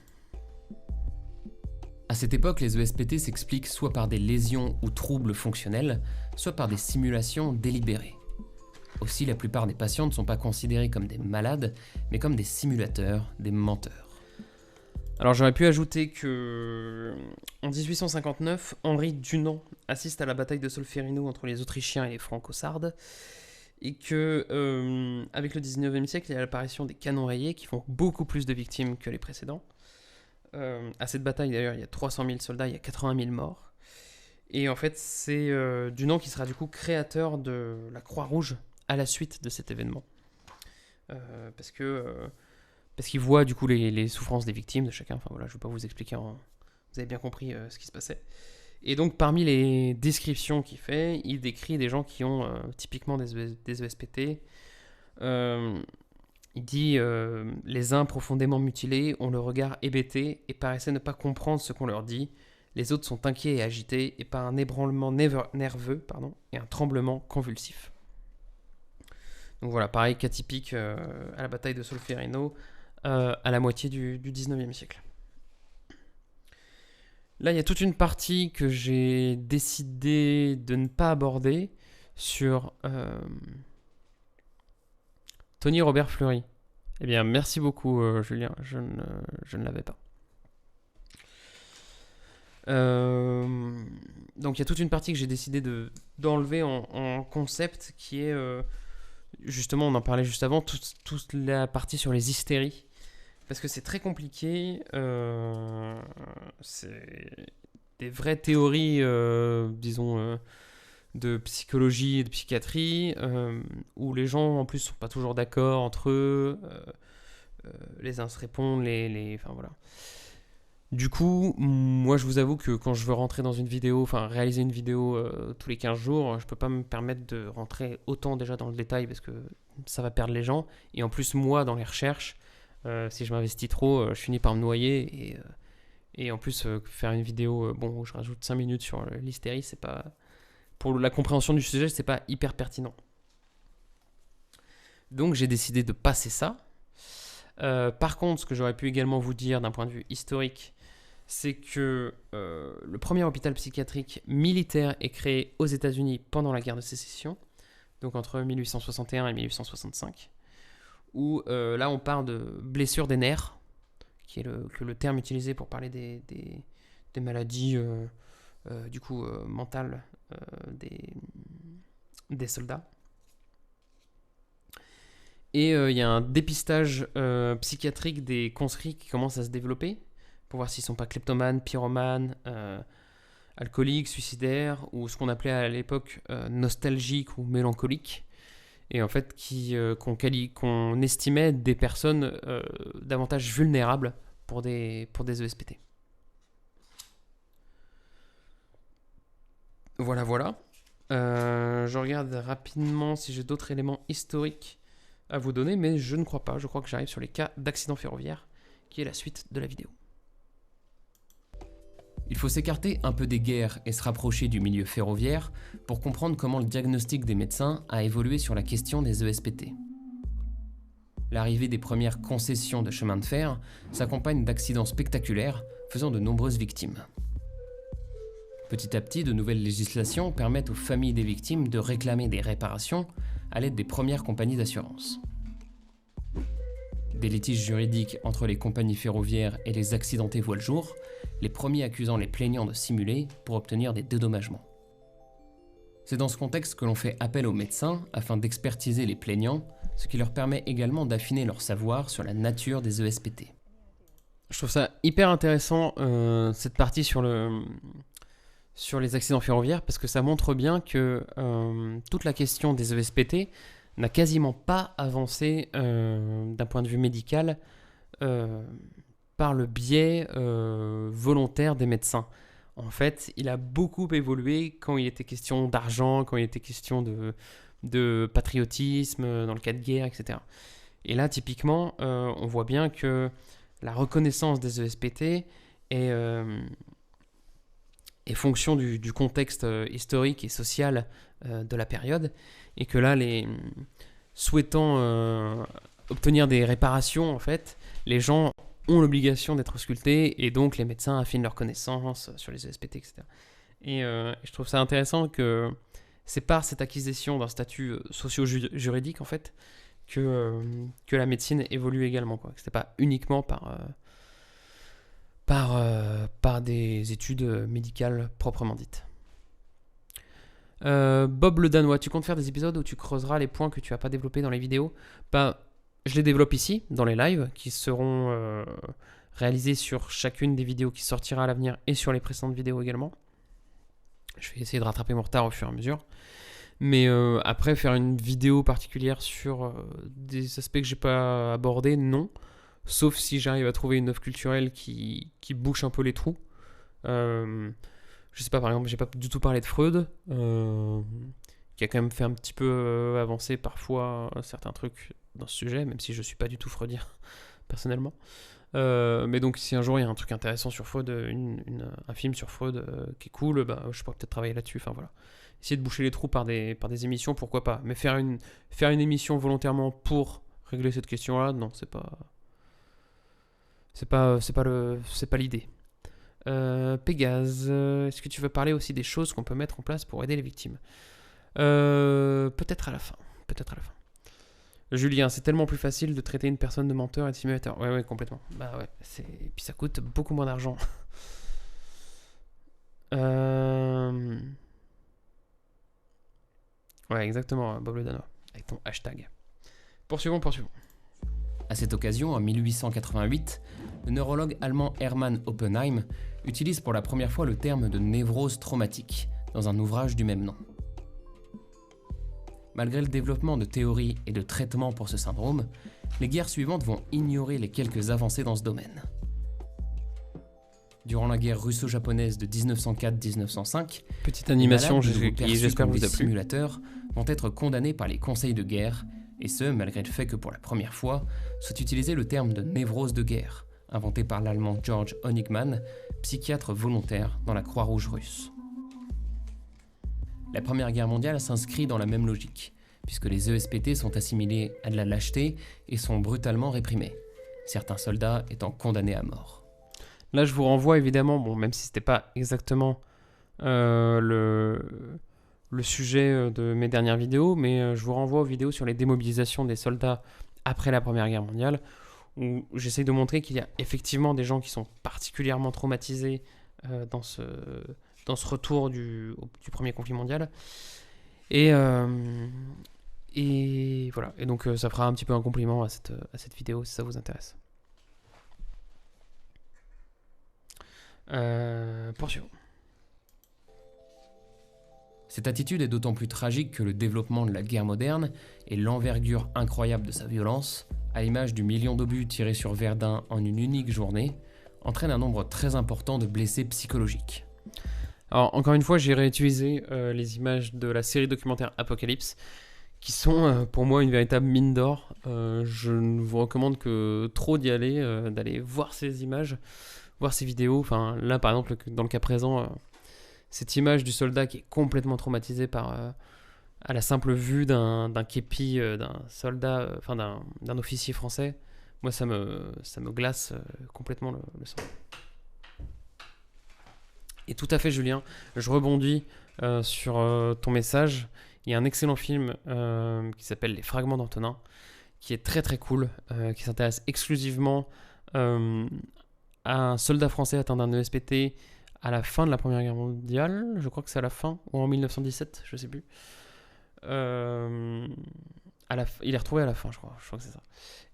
[SPEAKER 2] À cette époque, les ESPT s'expliquent soit par des lésions ou troubles fonctionnels, soit par des simulations délibérées. Aussi, la plupart des patients ne sont pas considérés comme des malades, mais comme des simulateurs, des menteurs.
[SPEAKER 1] Alors j'aurais pu ajouter que en 1859, Henri Dunant assiste à la bataille de Solferino entre les Autrichiens et les Franco-Sardes, et que avec le 19e siècle, il y a l'apparition des canons rayés qui font beaucoup plus de victimes que les précédents. À cette bataille d'ailleurs, il y a 300 000 soldats, il y a 80 000 morts. Et en fait, c'est Dunant qui sera du coup créateur de la Croix-Rouge à la suite de cet événement. Parce qu'il voit du coup les souffrances des victimes de chacun. Enfin voilà, je ne vais pas vous expliquer, vous avez bien compris ce qui se passait. Et donc parmi les descriptions qu'il fait, il décrit des gens qui ont typiquement des ESPT. Il dit les uns profondément mutilés ont le regard hébété et paraissaient ne pas comprendre ce qu'on leur dit. Les autres sont inquiets et agités et par un ébranlement nerveux et un tremblement convulsif. Donc voilà, pareil, cas typique à la bataille de Solferino à la moitié du 19e siècle. Là, il y a toute une partie que j'ai décidé de ne pas aborder sur Tony Robert Fleury. Eh bien, merci beaucoup, Julien. Je ne l'avais pas. Donc, il y a toute une partie que j'ai décidé d'enlever en concept qui est... justement, on en parlait juste avant, toute la partie sur les hystéries. Parce que c'est très compliqué. C'est des vraies théories, disons, de psychologie et de psychiatrie, où les gens, en plus, sont pas toujours d'accord entre eux. Les uns se répondent, enfin, voilà. Du coup, moi, je vous avoue que quand je veux rentrer dans une vidéo, enfin, réaliser une vidéo tous les 15 jours, je peux pas me permettre de rentrer autant déjà dans le détail, parce que ça va perdre les gens. Et en plus, moi, dans les recherches, si je m'investis trop, je finis par me noyer. Et en plus, faire une vidéo, où je rajoute 5 minutes sur l'hystérie, c'est pas... Pour la compréhension du sujet, c'est pas hyper pertinent. Donc j'ai décidé de passer ça. Par contre, ce que j'aurais pu également vous dire d'un point de vue historique, c'est que le premier hôpital psychiatrique militaire est créé aux États-Unis pendant la guerre de sécession, donc entre 1861 et 1865. où là on parle de blessure des nerfs, qui est le terme utilisé pour parler des maladies mentales des soldats. Et il y a un dépistage psychiatrique des conscrits qui commence à se développer pour voir s'ils ne sont pas kleptomanes, pyromanes, alcooliques, suicidaires, ou ce qu'on appelait à l'époque nostalgiques ou mélancoliques. Et en fait, qu'on estimait des personnes davantage vulnérables pour des ESPT. Voilà. Je regarde rapidement si j'ai d'autres éléments historiques à vous donner, mais je ne crois pas. Je crois que j'arrive sur les cas d'accidents ferroviaires, qui est la suite de la vidéo.
[SPEAKER 2] Il faut s'écarter un peu des guerres et se rapprocher du milieu ferroviaire pour comprendre comment le diagnostic des médecins a évolué sur la question des ESPT. L'arrivée des premières concessions de chemin de fer s'accompagne d'accidents spectaculaires faisant de nombreuses victimes. Petit à petit, de nouvelles législations permettent aux familles des victimes de réclamer des réparations à l'aide des premières compagnies d'assurance. Des litiges juridiques entre les compagnies ferroviaires et les accidentés voient le jour, les premiers accusant les plaignants de simuler pour obtenir des dédommagements. C'est dans ce contexte que l'on fait appel aux médecins afin d'expertiser les plaignants, ce qui leur permet également d'affiner leur savoir sur la nature des ESPT.
[SPEAKER 1] Je trouve ça hyper intéressant, cette partie sur les accidents ferroviaires, parce que ça montre bien que toute la question des ESPT n'a quasiment pas avancé d'un point de vue médical par le biais volontaire des médecins. En fait, il a beaucoup évolué quand il était question d'argent, quand il était question de patriotisme, dans le cas de guerre, etc. Et là, typiquement, on voit bien que la reconnaissance des ESPT est fonction du contexte historique et social de la période, et que là, souhaitant obtenir des réparations, en fait, les gens ont l'obligation d'être auscultés, et donc les médecins affinent leur connaissance sur les ESPT, etc. Et je trouve ça intéressant que c'est par cette acquisition d'un statut socio-juridique, en fait, que la médecine évolue également, quoi. C'était pas uniquement par des études médicales proprement dites. Bob le Danois, tu comptes faire des épisodes où tu creuseras les points que tu n'as pas développés dans les vidéos? Je les développe ici, dans les lives, qui seront réalisés sur chacune des vidéos qui sortira à l'avenir et sur les précédentes vidéos également. Je vais essayer de rattraper mon retard au fur et à mesure. Mais après, faire une vidéo particulière sur des aspects que j'ai pas abordés, non. Sauf si j'arrive à trouver une œuvre culturelle qui bouche un peu les trous. Je sais pas, par exemple, j'ai pas du tout parlé de Freud, qui a quand même fait un petit peu avancer parfois certains trucs dans ce sujet, même si je suis pas du tout freudien, personnellement. Mais donc, si un jour il y a un truc intéressant sur Freud, un film sur Freud qui est cool, je pourrais peut-être travailler là-dessus. Enfin voilà. Essayer de boucher les trous par des émissions, pourquoi pas. Mais faire une émission volontairement pour régler cette question-là, non, c'est pas l'idée. Pégase, est-ce que tu veux parler aussi des choses qu'on peut mettre en place pour aider les victimes? Peut-être à la fin. Julien, c'est tellement plus facile de traiter une personne de menteur et de simulateur. Ouais, complètement. Bah ouais, et puis ça coûte beaucoup moins d'argent. Ouais, exactement, Bob le Danois, avec ton hashtag. Poursuivons.
[SPEAKER 2] À cette occasion, en 1888, le neurologue allemand Hermann Oppenheim utilise pour la première fois le terme de névrose traumatique dans un ouvrage du même nom. Malgré le développement de théories et de traitements pour ce syndrome, les guerres suivantes vont ignorer les quelques avancées dans ce domaine. Durant la guerre russo-japonaise de 1904-1905,
[SPEAKER 1] petite animation,
[SPEAKER 2] j'espère que vous a plu.
[SPEAKER 1] Les
[SPEAKER 2] simulateurs vont être condamnés par les conseils de guerre, et ce, malgré le fait que pour la première fois, soit utilisé le terme de névrose de guerre, inventé par l'allemand George Honigmann, psychiatre volontaire dans la Croix-Rouge russe. La Première Guerre mondiale s'inscrit dans la même logique, puisque les ESPT sont assimilés à de la lâcheté et sont brutalement réprimés, certains soldats étant condamnés à mort.
[SPEAKER 1] Là, je vous renvoie évidemment, même si c'était pas exactement le sujet de mes dernières vidéos, mais je vous renvoie aux vidéos sur les démobilisations des soldats après la Première Guerre mondiale, où j'essaye de montrer qu'il y a effectivement des gens qui sont particulièrement traumatisés dans ce retour du premier conflit mondial. Et voilà. Et donc ça fera un petit peu un compliment à cette vidéo si ça vous intéresse. Poursuivons.
[SPEAKER 2] Cette attitude est d'autant plus tragique que le développement de la guerre moderne et l'envergure incroyable de sa violence, à l'image du million d'obus tirés sur Verdun en une unique journée, entraîne un nombre très important de blessés psychologiques.
[SPEAKER 1] Alors, encore une fois, j'ai réutilisé les images de la série documentaire Apocalypse, qui sont pour moi une véritable mine d'or. Je ne vous recommande que trop d'y aller, d'aller voir ces images, voir ces vidéos. Enfin, là, par exemple, dans le cas présent, cette image du soldat qui est complètement traumatisé à la simple vue d'un képi, d'un soldat, enfin d'un officier français, moi, ça me glace complètement le sang. Et tout à fait, Julien, je rebondis sur ton message. Il y a un excellent film qui s'appelle Les Fragments d'Antonin, qui est très très cool, qui s'intéresse exclusivement à un soldat français atteint d'un ESPT à la fin de la Première Guerre mondiale. Je crois que c'est à la fin, ou en 1917, je sais plus. Il est retrouvé à la fin, je crois que c'est ça.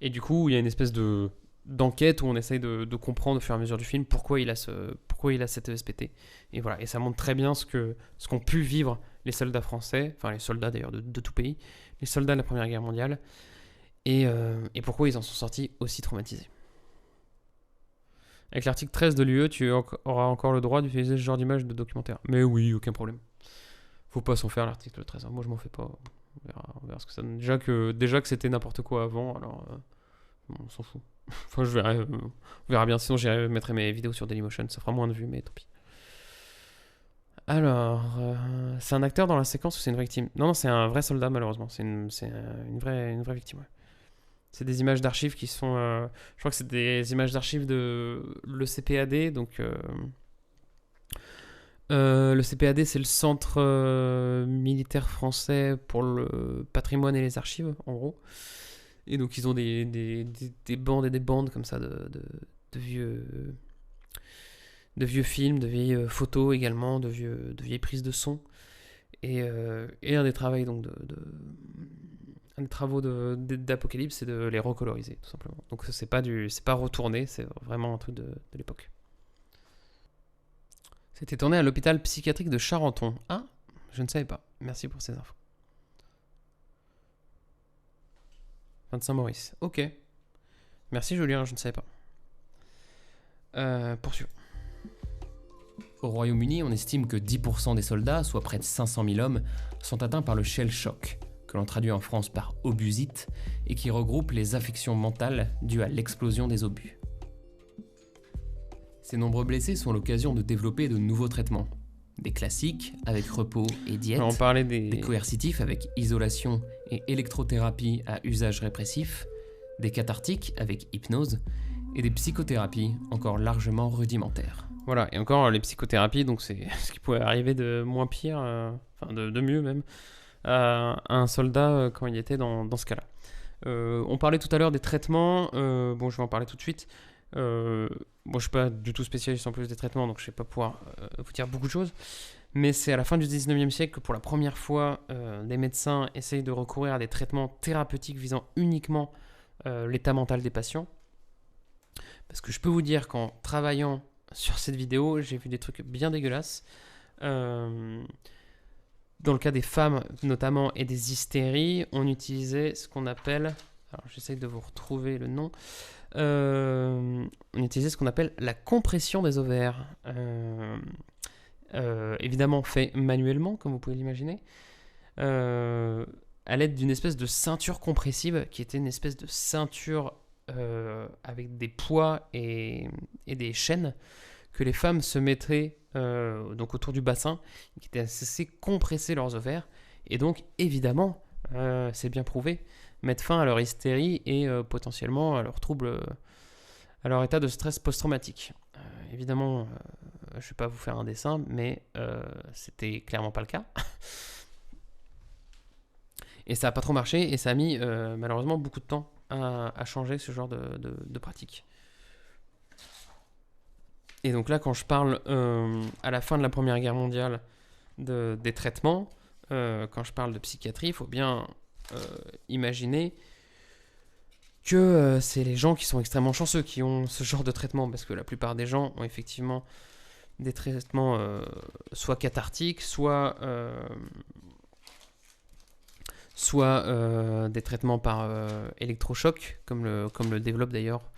[SPEAKER 1] Et du coup, il y a une espèce d'enquête où on essaye de comprendre au fur et à mesure du film pourquoi il a cet ESPT. Et voilà, et ça montre très bien ce qu'ont pu vivre les soldats français, enfin les soldats d'ailleurs de tout pays, les soldats de la Première Guerre mondiale, et pourquoi ils en sont sortis aussi traumatisés. Avec l'article 13 de l'UE, tu auras encore le droit d'utiliser ce genre d'image de documentaire. Mais oui, aucun problème. Faut pas s'en faire l'article 13. Moi je m'en fais pas. On verra ce que ça donne. Déjà que c'était n'importe quoi avant, alors on s'en fout. Enfin, on verra bien. Sinon, j'irai mettre mes vidéos sur Dailymotion. Ça fera moins de vues, mais tant pis. Alors, c'est un acteur dans la séquence ou c'est une victime? Non, c'est un vrai soldat, malheureusement. C'est une vraie victime, ouais. C'est des images d'archives qui sont... je crois que c'est des images d'archives de l'ECPAD. Donc, le CPAD, c'est le Centre militaire français pour le patrimoine et les archives, en gros. Et donc, ils ont des bandes et des bandes comme ça de vieux films, de vieilles photos également, de vieilles prises de son. Et un des travaux donc d'Apocalypse, c'est de les recoloriser, tout simplement. Donc c'est pas retourné, c'est vraiment un truc de l'époque. C'était tourné à l'hôpital psychiatrique de Charenton. Ah, je ne savais pas. Merci pour ces infos. 25 Maurice. Ok. Merci Julien, je ne savais pas. Poursuivons.
[SPEAKER 2] Au Royaume-Uni, on estime que 10% des soldats, soit près de 500 000 hommes, sont atteints par le shell shock, que l'on traduit en France par obusite, et qui regroupe les affections mentales dues à l'explosion des obus. Ces nombreux blessés sont l'occasion de développer de nouveaux traitements. Des classiques, avec repos et diète,
[SPEAKER 1] on parlait des
[SPEAKER 2] coercitifs avec isolation et électrothérapie à usage répressif, des cathartiques avec hypnose, et des psychothérapies encore largement rudimentaires.
[SPEAKER 1] Voilà, et encore les psychothérapies, donc c'est ce qui pouvait arriver de moins pire, enfin de mieux même, à un soldat quand il était dans ce cas-là. On parlait tout à l'heure des traitements, bon je vais en parler tout de suite. Bon, je suis pas du tout spécialiste en plus des traitements, donc je vais pas pouvoir vous dire beaucoup de choses. Mais c'est à la fin du 19e siècle que pour la première fois, des médecins essayent de recourir à des traitements thérapeutiques visant uniquement l'état mental des patients. Parce que je peux vous dire qu'en travaillant sur cette vidéo, j'ai vu des trucs bien dégueulasses. Dans le cas des femmes notamment et des hystéries, on utilisait ce qu'on appelle... Alors j'essaye de vous retrouver le nom. On utilisait ce qu'on appelle la compression des ovaires. Évidemment fait manuellement, comme vous pouvez l'imaginer. À l'aide d'une espèce de ceinture compressive, qui était une espèce de ceinture avec des poids et des chaînes que les femmes se mettraient donc autour du bassin, qui étaient censées compresser leurs ovaires. Et donc, évidemment, c'est bien prouvé, mettre fin à leur hystérie et potentiellement à leur trouble, à leur état de stress post-traumatique. Évidemment, je ne vais pas vous faire un dessin, mais c'était clairement pas le cas. Et ça n'a pas trop marché, et ça a mis malheureusement beaucoup de temps à changer ce genre de pratique. Et donc là, quand je parle à la fin de la Première Guerre mondiale des traitements, quand je parle de psychiatrie, il faut bien imaginer que c'est les gens qui sont extrêmement chanceux qui ont ce genre de traitement, parce que la plupart des gens ont effectivement des traitements soit cathartiques, soit des traitements par électrochoc, comme le développe d'ailleurs.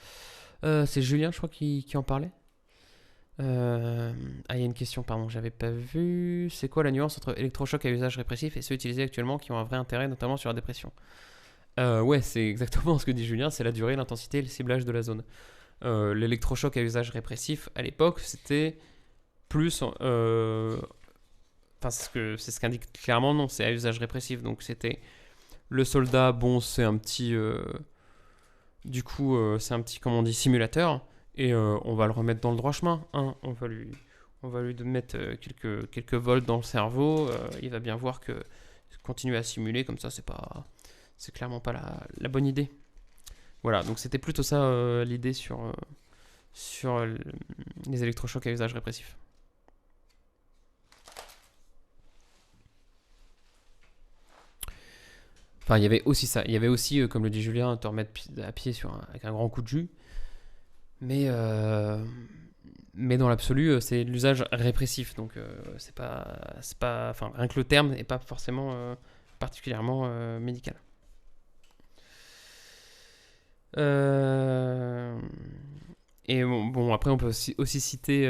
[SPEAKER 1] C'est Julien, je crois, qui en parlait. Il y a une question, pardon, j'avais pas vu. C'est quoi la nuance entre électrochoc à usage répressif et ceux utilisés actuellement qui ont un vrai intérêt, notamment sur la dépression? Ouais, c'est exactement ce que dit Julien, c'est la durée, l'intensité et le ciblage de la zone. L'électrochoc à usage répressif, à l'époque, c'était plus... Enfin, c'est ce qu'indique clairement, non, c'est à usage répressif. Donc c'était le soldat, bon, c'est un petit... du coup, c'est un petit, comment on dit, simulateur. Et on va le remettre dans le droit chemin. Hein. On va lui mettre quelques volts dans le cerveau. Il va bien voir que continuer à simuler comme ça, c'est clairement pas la bonne idée. Voilà, donc c'était plutôt ça l'idée sur les électrochocs à usage répressif. Enfin, il y avait aussi ça. Il y avait aussi, comme le dit Julien, te remettre à pied avec un grand coup de jus. Mais dans l'absolu, c'est l'usage répressif. Donc, c'est pas, enfin, rien que le terme n'est pas forcément particulièrement médical. Et bon, après, on peut aussi citer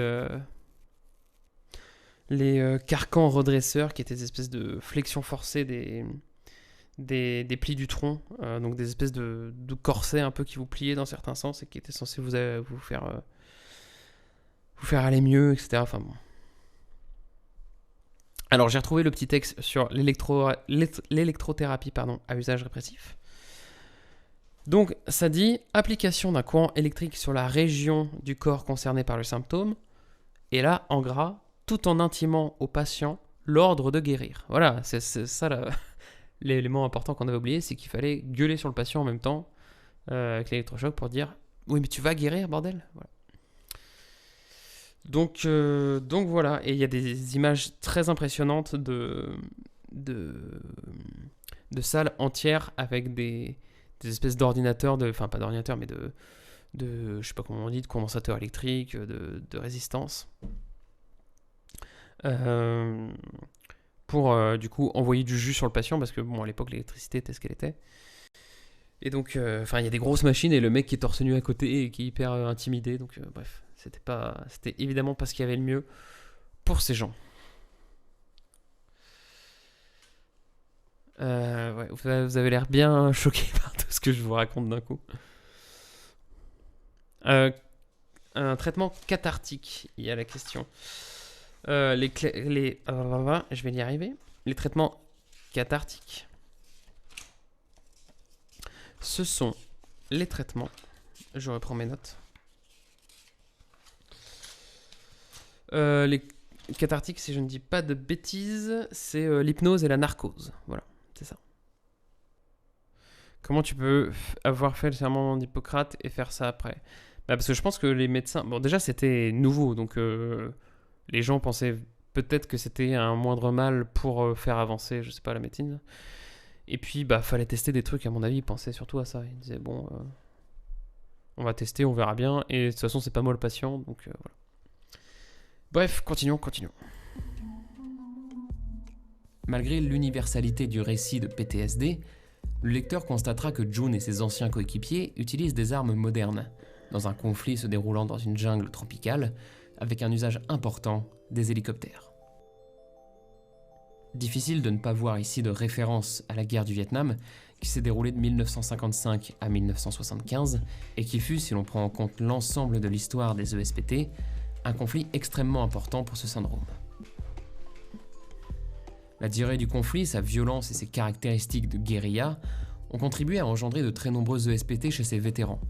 [SPEAKER 1] les carcans redresseurs, qui étaient des espèces de flexions forcées des plis du tronc, donc des espèces de corsets un peu qui vous pliaient dans certains sens et qui étaient censés vous faire aller mieux, etc. Enfin bon. Alors j'ai retrouvé le petit texte sur l'électrothérapie à usage répressif. Donc ça dit application d'un courant électrique sur la région du corps concernée par le symptôme, et là en gras, tout en intimant au patient l'ordre de guérir. Voilà, c'est ça là. L'élément important qu'on avait oublié, c'est qu'il fallait gueuler sur le patient en même temps avec l'électrochoc pour dire « Oui, mais tu vas guérir, bordel !» Voilà. Donc voilà, et il y a des images très impressionnantes de salles entières avec des espèces d'ordinateurs, enfin pas d'ordinateurs, mais de je sais pas comment on dit, de condensateurs électriques, de résistance. Pour du coup envoyer du jus sur le patient, parce que bon, à l'époque l'électricité était ce qu'elle était. Et donc il y a des grosses machines et le mec qui est torse nu à côté et qui est hyper intimidé, donc bref, c'était évidemment pas ce qu'il y avait le mieux pour ces gens. Ouais, vous avez l'air bien choqué par tout ce que je vous raconte d'un coup. Un traitement cathartique, il y a la question. Je vais y arriver. Les traitements cathartiques, ce sont les traitements. Je reprends mes notes. Les cathartiques, si je ne dis pas de bêtises, c'est l'hypnose et la narcose. Voilà, c'est ça. Comment tu peux avoir fait le serment d'Hippocrate et faire ça après ? Parce que je pense que les médecins... Bon, déjà, c'était nouveau, donc les gens pensaient peut-être que c'était un moindre mal pour faire avancer, je sais pas, la médecine. Et puis, fallait tester des trucs, à mon avis, ils pensaient surtout à ça. Ils disaient, bon, on va tester, on verra bien, et de toute façon, c'est pas moi le patient, donc voilà. Bref, continuons.
[SPEAKER 2] Malgré l'universalité du récit de PTSD, le lecteur constatera que June et ses anciens coéquipiers utilisent des armes modernes, dans un conflit se déroulant dans une jungle tropicale, avec un usage important des hélicoptères. Difficile de ne pas voir ici de référence à la guerre du Vietnam, qui s'est déroulée de 1955 à 1975, et qui fut, si l'on prend en compte l'ensemble de l'histoire des ESPT, un conflit extrêmement important pour ce syndrome. La durée du conflit, sa violence et ses caractéristiques de guérilla ont contribué à engendrer de très nombreux ESPT chez ses vétérans.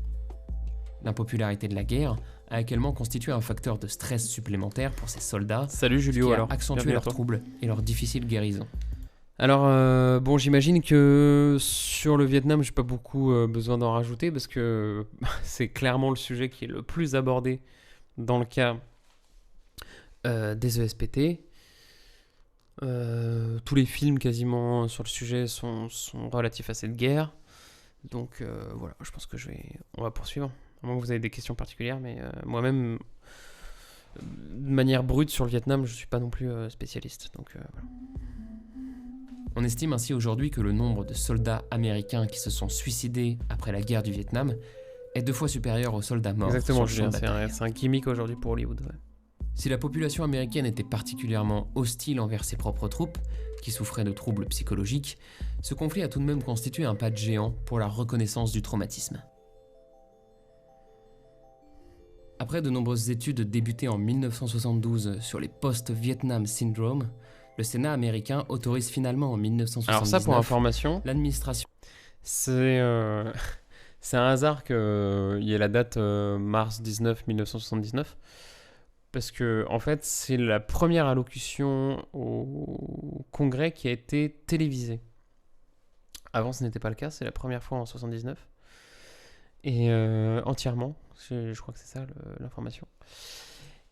[SPEAKER 2] L'impopularité de la guerre a également constitué un facteur de stress supplémentaire pour ces soldats.
[SPEAKER 1] Salut Julio,
[SPEAKER 2] qui a accentué leurs troubles et leur difficile guérison.
[SPEAKER 1] Alors, bon, j'imagine que sur le Vietnam, j'ai pas beaucoup besoin d'en rajouter parce que c'est clairement le sujet qui est le plus abordé dans le cas des ESPT. Tous les films quasiment sur le sujet sont relatifs à cette guerre. Donc voilà, je pense que on va poursuivre. À moins que vous avez des questions particulières, mais moi-même, de manière brute sur le Vietnam, je suis pas non plus spécialiste. Donc voilà.
[SPEAKER 2] On estime ainsi aujourd'hui que le nombre de soldats américains qui se sont suicidés après la guerre du Vietnam est 2 fois supérieur aux soldats morts.
[SPEAKER 1] Exactement,
[SPEAKER 2] sur le champ de bataille.
[SPEAKER 1] c'est un gimmick aujourd'hui pour Hollywood. Ouais.
[SPEAKER 2] Si la population américaine était particulièrement hostile envers ses propres troupes, qui souffraient de troubles psychologiques, ce conflit a tout de même constitué un pas de géant pour la reconnaissance du traumatisme. Après de nombreuses études débutées en 1972 sur les post-Vietnam Syndrome, le Sénat américain autorise finalement en 1979
[SPEAKER 1] Alors ça, pour information,
[SPEAKER 2] l'administration.
[SPEAKER 1] c'est c'est un hasard qu'il y ait la date mars 19 1979. Parce que, en fait, c'est la première allocution au Congrès qui a été télévisée. Avant, ce n'était pas le cas, c'est la première fois en 79. Et entièrement, je crois que c'est ça l'information.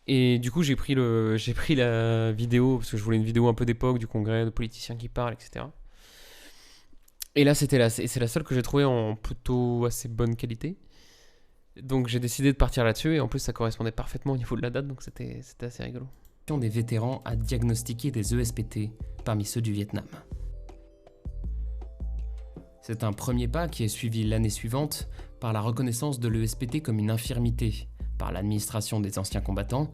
[SPEAKER 1] Et du coup, j'ai pris la vidéo, parce que je voulais une vidéo un peu d'époque du Congrès, de politiciens qui parlent, etc. Et là, c'est la seule que j'ai trouvée en plutôt assez bonne qualité. Donc j'ai décidé de partir là-dessus et en plus ça correspondait parfaitement au niveau de la date, donc c'était assez rigolo.
[SPEAKER 2] Des vétérans à diagnostiquer des ESPT parmi ceux du Vietnam. C'est un premier pas qui est suivi l'année suivante par la reconnaissance de l'ESPT comme une infirmité par l'administration des anciens combattants,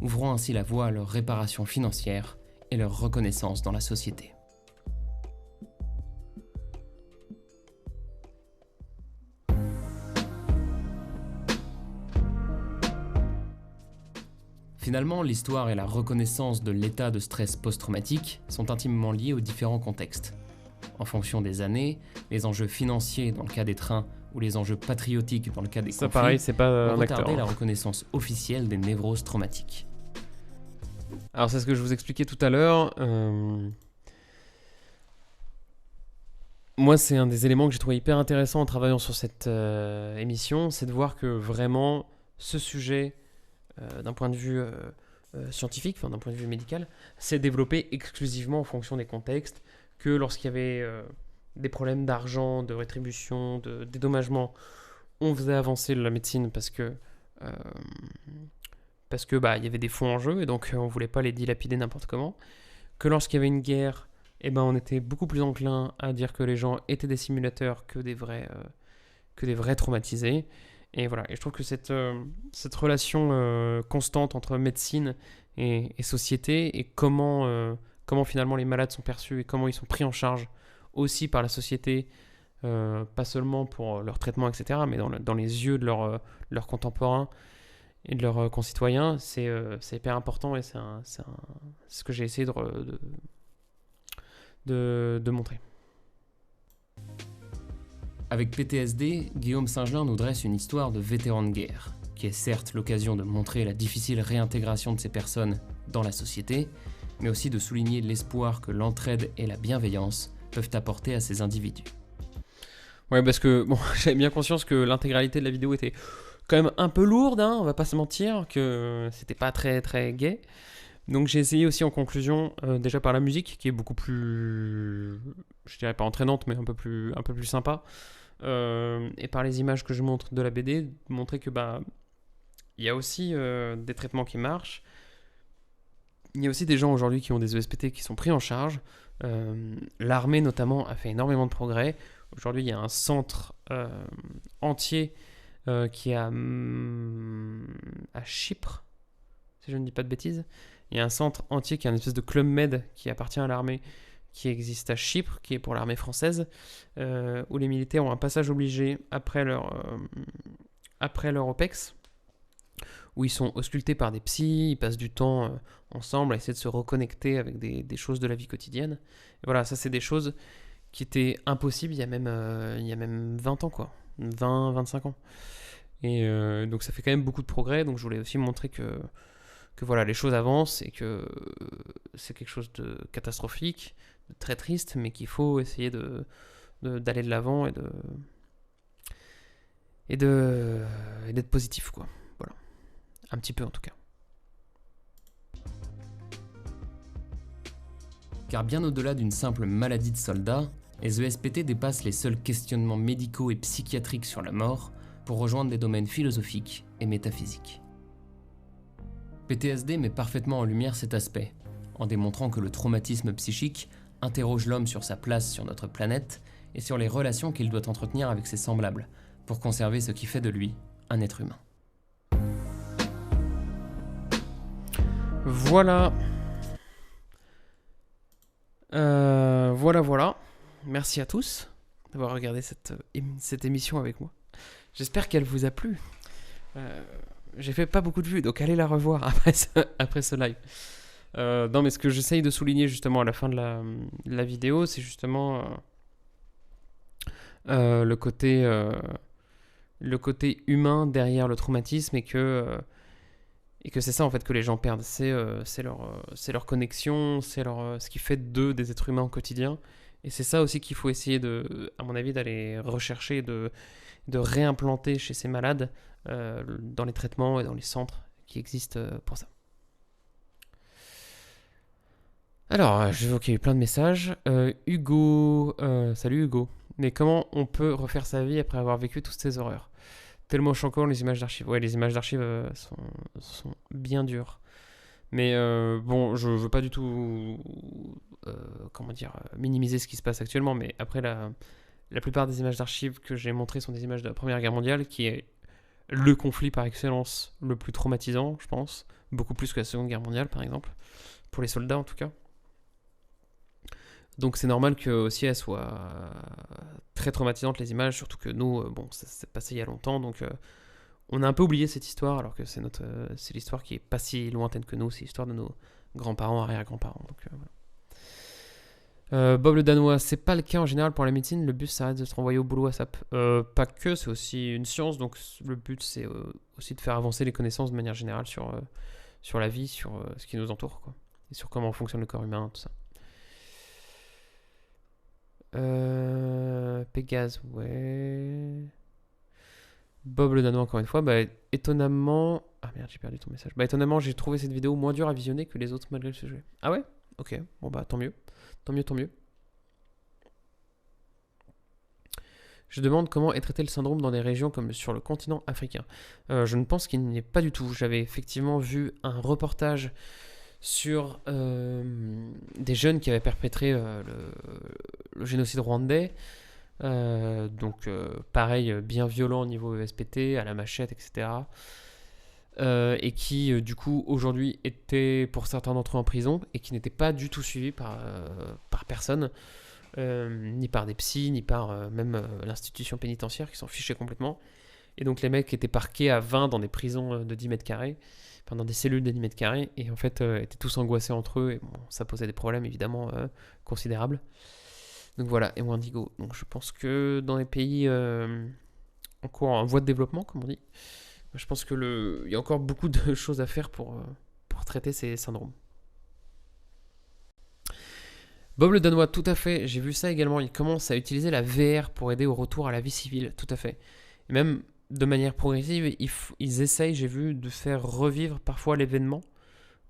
[SPEAKER 2] ouvrant ainsi la voie à leur réparation financière et leur reconnaissance dans la société. Finalement, l'histoire et la reconnaissance de l'état de stress post-traumatique sont intimement liés aux différents contextes. En fonction des années, les enjeux financiers dans le cas des trains ou les enjeux patriotiques dans le cas des conflits
[SPEAKER 1] pareil, c'est pas
[SPEAKER 2] ont
[SPEAKER 1] un acteur.
[SPEAKER 2] retardé la reconnaissance officielle des névroses traumatiques.
[SPEAKER 1] Alors c'est ce que je vous expliquais tout à l'heure. Moi, c'est un des éléments que j'ai trouvé hyper intéressant en travaillant sur cette émission, c'est de voir que vraiment ce sujet, d'un point de vue scientifique, enfin d'un point de vue médical, s'est développé exclusivement en fonction des contextes, que lorsqu'il y avait des problèmes d'argent, de rétribution, de dédommagement, on faisait avancer la médecine parce que il y avait des fonds en jeu et donc on voulait pas les dilapider n'importe comment. Que lorsqu'il y avait une guerre, on était beaucoup plus enclin à dire que les gens étaient des simulateurs que des vrais traumatisés. Et voilà, et je trouve que cette relation constante entre médecine et société et comment finalement les malades sont perçus et comment ils sont pris en charge aussi par la société, pas seulement pour leur traitement, etc., mais dans les yeux de leurs contemporains et de leurs concitoyens, c'est hyper important et c'est ce que j'ai essayé de montrer.
[SPEAKER 2] Avec PTSD, Guillaume Singelin nous dresse une histoire de vétéran de guerre, qui est certes l'occasion de montrer la difficile réintégration de ces personnes dans la société, mais aussi de souligner l'espoir que l'entraide et la bienveillance peuvent apporter à ces individus.
[SPEAKER 1] Ouais, parce que bon, j'avais bien conscience que l'intégralité de la vidéo était quand même un peu lourde, hein, on va pas se mentir, que c'était pas très très gai. Donc j'ai essayé aussi en conclusion, déjà par la musique, qui est beaucoup plus, je dirais pas entraînante, mais un peu plus sympa, et par les images que je montre de la BD, montrer que il y a aussi des traitements qui marchent. Il y a aussi des gens aujourd'hui qui ont des ESPT qui sont pris en charge. L'armée notamment a fait énormément de progrès. Aujourd'hui, il y a un centre entier qui est à Chypre, si je ne dis pas de bêtises. Il y a un centre entier qui est un espèce de club med qui appartient à l'armée, qui existe à Chypre, qui est pour l'armée française, où les militaires ont un passage obligé après leur OPEX, où ils sont auscultés par des psys, ils passent du temps ensemble à essayer de se reconnecter avec des choses de la vie quotidienne. Et voilà, ça c'est des choses qui étaient impossibles il y a même 20 ans, quoi. 20-25 ans. Et donc ça fait quand même beaucoup de progrès, donc je voulais aussi montrer que voilà, les choses avancent et que c'est quelque chose de catastrophique. très triste, mais qu'il faut essayer d'aller de l'avant et d'être positif, quoi. Voilà. Un petit peu, en tout cas.
[SPEAKER 2] Car bien au-delà d'une simple maladie de soldat, les ESPT dépassent les seuls questionnements médicaux et psychiatriques sur la mort pour rejoindre des domaines philosophiques et métaphysiques. PTSD met parfaitement en lumière cet aspect, en démontrant que le traumatisme psychique interroge l'homme sur sa place sur notre planète et sur les relations qu'il doit entretenir avec ses semblables, pour conserver ce qui fait de lui un être humain.
[SPEAKER 1] Voilà. Voilà. Merci à tous d'avoir regardé cette émission avec moi. J'espère qu'elle vous a plu. J'ai fait pas beaucoup de vues, donc allez la revoir après ce live. Non, mais ce que j'essaye de souligner justement à la fin de la vidéo, c'est justement le côté humain derrière le traumatisme et que c'est ça en fait que les gens perdent. C'est leur connexion, c'est ce qui fait d'eux des êtres humains au quotidien. Et c'est ça aussi qu'il faut essayer à mon avis, d'aller rechercher, de réimplanter chez ces malades dans les traitements et dans les centres qui existent pour ça. Alors, je vois qu'il y a eu plein de messages. Hugo, salut Hugo. Mais comment on peut refaire sa vie après avoir vécu toutes ces horreurs ? Tellement choquant les images d'archives. Ouais, les images d'archives sont bien dures. Mais bon, je veux pas du tout minimiser ce qui se passe actuellement. Mais après, la plupart des images d'archives que j'ai montrées sont des images de la Première Guerre mondiale, qui est le conflit par excellence le plus traumatisant, je pense. Beaucoup plus que la Seconde Guerre mondiale, par exemple. Pour les soldats, en tout cas. Donc c'est normal que aussi elles soient très traumatisantes, les images, surtout que nous, ça s'est passé il y a longtemps, donc on a un peu oublié cette histoire, alors que c'est l'histoire qui est pas si lointaine que nous, c'est l'histoire de nos grands-parents, arrière-grands-parents. Donc, voilà. Bob le Danois, c'est pas le cas en général pour la médecine, le but ça arrête de se renvoyer au boulot à SAP. Pas que, c'est aussi une science, donc le but c'est aussi de faire avancer les connaissances de manière générale sur la vie, sur ce qui nous entoure, quoi, et sur comment fonctionne le corps humain, tout ça. Pégase, ouais. Bob le Danois, encore une fois. Étonnamment. Ah merde, j'ai perdu ton message. Étonnamment, j'ai trouvé cette vidéo moins dure à visionner que les autres malgré le sujet. Ah ouais ? Ok, bon tant mieux. Tant mieux. Je demande comment est traité le syndrome dans des régions comme sur le continent africain. Je ne pense qu'il n'y ait pas du tout. J'avais effectivement vu un reportage sur des jeunes qui avaient perpétré le génocide rwandais. Donc pareil, bien violent au niveau ESPT, à la machette, etc. Et qui du coup aujourd'hui étaient pour certains d'entre eux en prison et qui n'étaient pas du tout suivis par personne, ni par des psys, ni par même l'institution pénitentiaire qui s'en fichait complètement. Et donc les mecs étaient parqués à 20 dans des prisons de 10 mètres carrés, enfin dans des cellules de 10 mètres carrés, et en fait étaient tous angoissés entre eux, et bon, ça posait des problèmes évidemment considérables. Donc voilà, et Wendigo. Donc je pense que dans les pays en voie de développement, comme on dit, je pense que il y a encore beaucoup de choses à faire pour traiter ces syndromes. Bob le Danois, tout à fait, j'ai vu ça également, il commence à utiliser la VR pour aider au retour à la vie civile, tout à fait. Et même de manière progressive, ils essayent, j'ai vu, de faire revivre parfois l'événement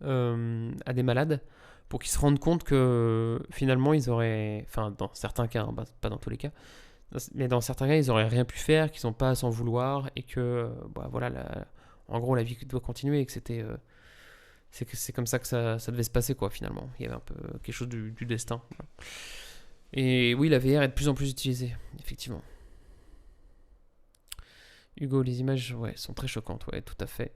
[SPEAKER 1] à des malades pour qu'ils se rendent compte que finalement ils auraient, enfin dans certains cas, hein, pas dans tous les cas, mais dans certains cas ils auraient rien pu faire, qu'ils n'ont pas à s'en vouloir et que voilà, en gros la vie doit continuer et que c'est comme ça que ça devait se passer, quoi, finalement. Il y avait un peu quelque chose du destin. Voilà. Et oui, la VR est de plus en plus utilisée, effectivement. Hugo, les images sont très choquantes, ouais, tout à fait.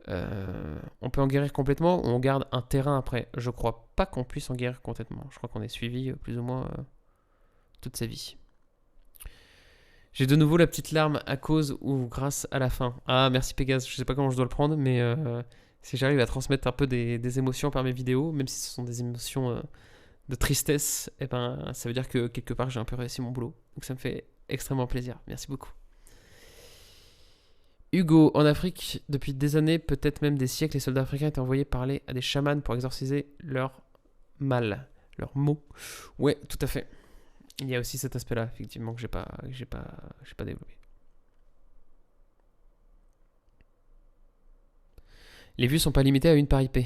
[SPEAKER 1] On peut en guérir complètement ou on garde un terrain après ? Je crois pas qu'on puisse en guérir complètement. Je crois qu'on est suivi plus ou moins toute sa vie. J'ai de nouveau la petite larme à cause ou grâce à la fin. Ah, merci Pégase, je sais pas comment je dois le prendre, mais si j'arrive à transmettre un peu des émotions par mes vidéos, même si ce sont des émotions de tristesse, ça veut dire que quelque part j'ai un peu réussi mon boulot. Donc ça me fait extrêmement plaisir. Merci beaucoup. Hugo, en Afrique, depuis des années, peut-être même des siècles, les soldats africains étaient envoyés parler à des chamans pour exorciser leur mal. leurs mots. Ouais, tout à fait. Il y a aussi cet aspect-là, effectivement, que j'ai pas développé. Les vues sont pas limitées à une par IP.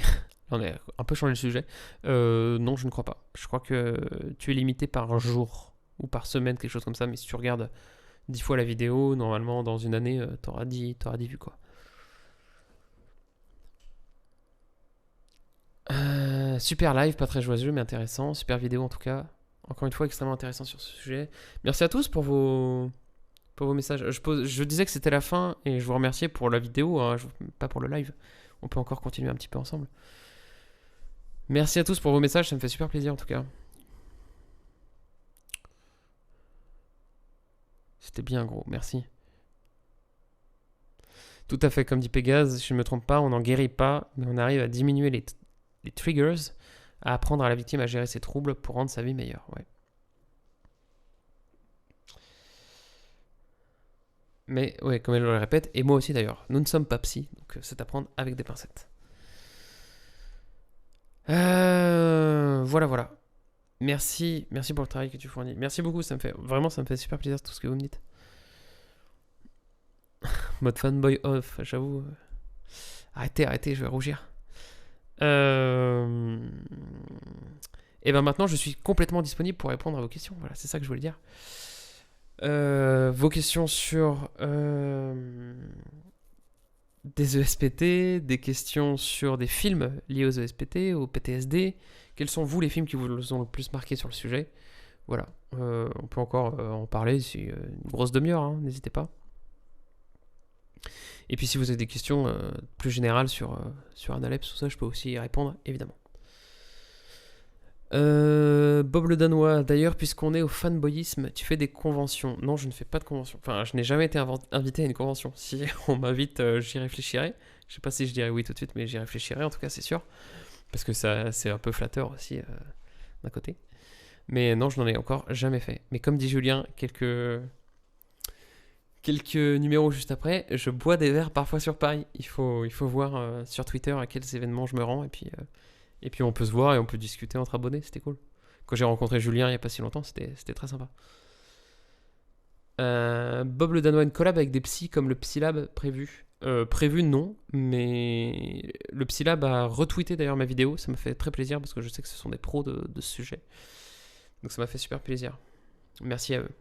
[SPEAKER 1] On a un peu changé le sujet. Non, je ne crois pas. Je crois que tu es limité par jour ou par semaine, quelque chose comme ça. Mais si tu regardes 10 fois la vidéo, normalement, dans une année, t'auras 10 vues, quoi. Super live, pas très joyeux, mais intéressant. Super vidéo, en tout cas. Encore une fois, extrêmement intéressant sur ce sujet. Merci à tous pour vos messages. Je disais que c'était la fin et je vous remerciais pour la vidéo, hein, pas pour le live. On peut encore continuer un petit peu ensemble. Merci à tous pour vos messages, ça me fait super plaisir en tout cas. C'était bien gros, merci. Tout à fait, comme dit Pégase, si je ne me trompe pas, on n'en guérit pas, mais on arrive à diminuer les triggers, à apprendre à la victime à gérer ses troubles pour rendre sa vie meilleure. Ouais. Mais ouais, comme elle le répète, et moi aussi d'ailleurs, nous ne sommes pas psy, donc c'est à prendre avec des pincettes. Voilà. Merci pour le travail que tu fournis. Merci beaucoup, ça me fait super plaisir tout ce que vous me dites. Mode fanboy off, j'avoue. Arrêtez, je vais rougir. Et ben maintenant, je suis complètement disponible pour répondre à vos questions. Voilà, c'est ça que je voulais dire. Vos questions sur des ESPT, des questions sur des films liés aux ESPT, au PTSD. Quels sont, vous, les films qui vous ont le plus marqué sur le sujet? Voilà. On peut encore en parler, c'est une grosse demi-heure, hein, n'hésitez pas. Et puis si vous avez des questions plus générales sur Analepse, tout ça, je peux aussi y répondre, évidemment. Bob le Danois, d'ailleurs, puisqu'on est au fanboyisme, tu fais des conventions? Non, je ne fais pas de convention. Enfin, je n'ai jamais été invité à une convention. Si on m'invite, j'y réfléchirai. Je sais pas si je dirais oui tout de suite, mais j'y réfléchirai, en tout cas, c'est sûr. Parce que ça, c'est un peu flatteur aussi, d'un côté. Mais non, je n'en ai encore jamais fait. Mais comme dit Julien, quelques numéros juste après, je bois des verres parfois sur Paris. Il faut voir sur Twitter à quels événements je me rends, et puis on peut se voir et on peut discuter entre abonnés, c'était cool. Quand j'ai rencontré Julien il n'y a pas si longtemps, c'était très sympa. Bob le Danois, une collab avec des psys comme le Psylab prévu. Prévu non, mais le Psylab a retweeté d'ailleurs ma vidéo, ça m'a fait très plaisir parce que je sais que ce sont des pros de ce sujet. Donc ça m'a fait super plaisir. Merci à eux.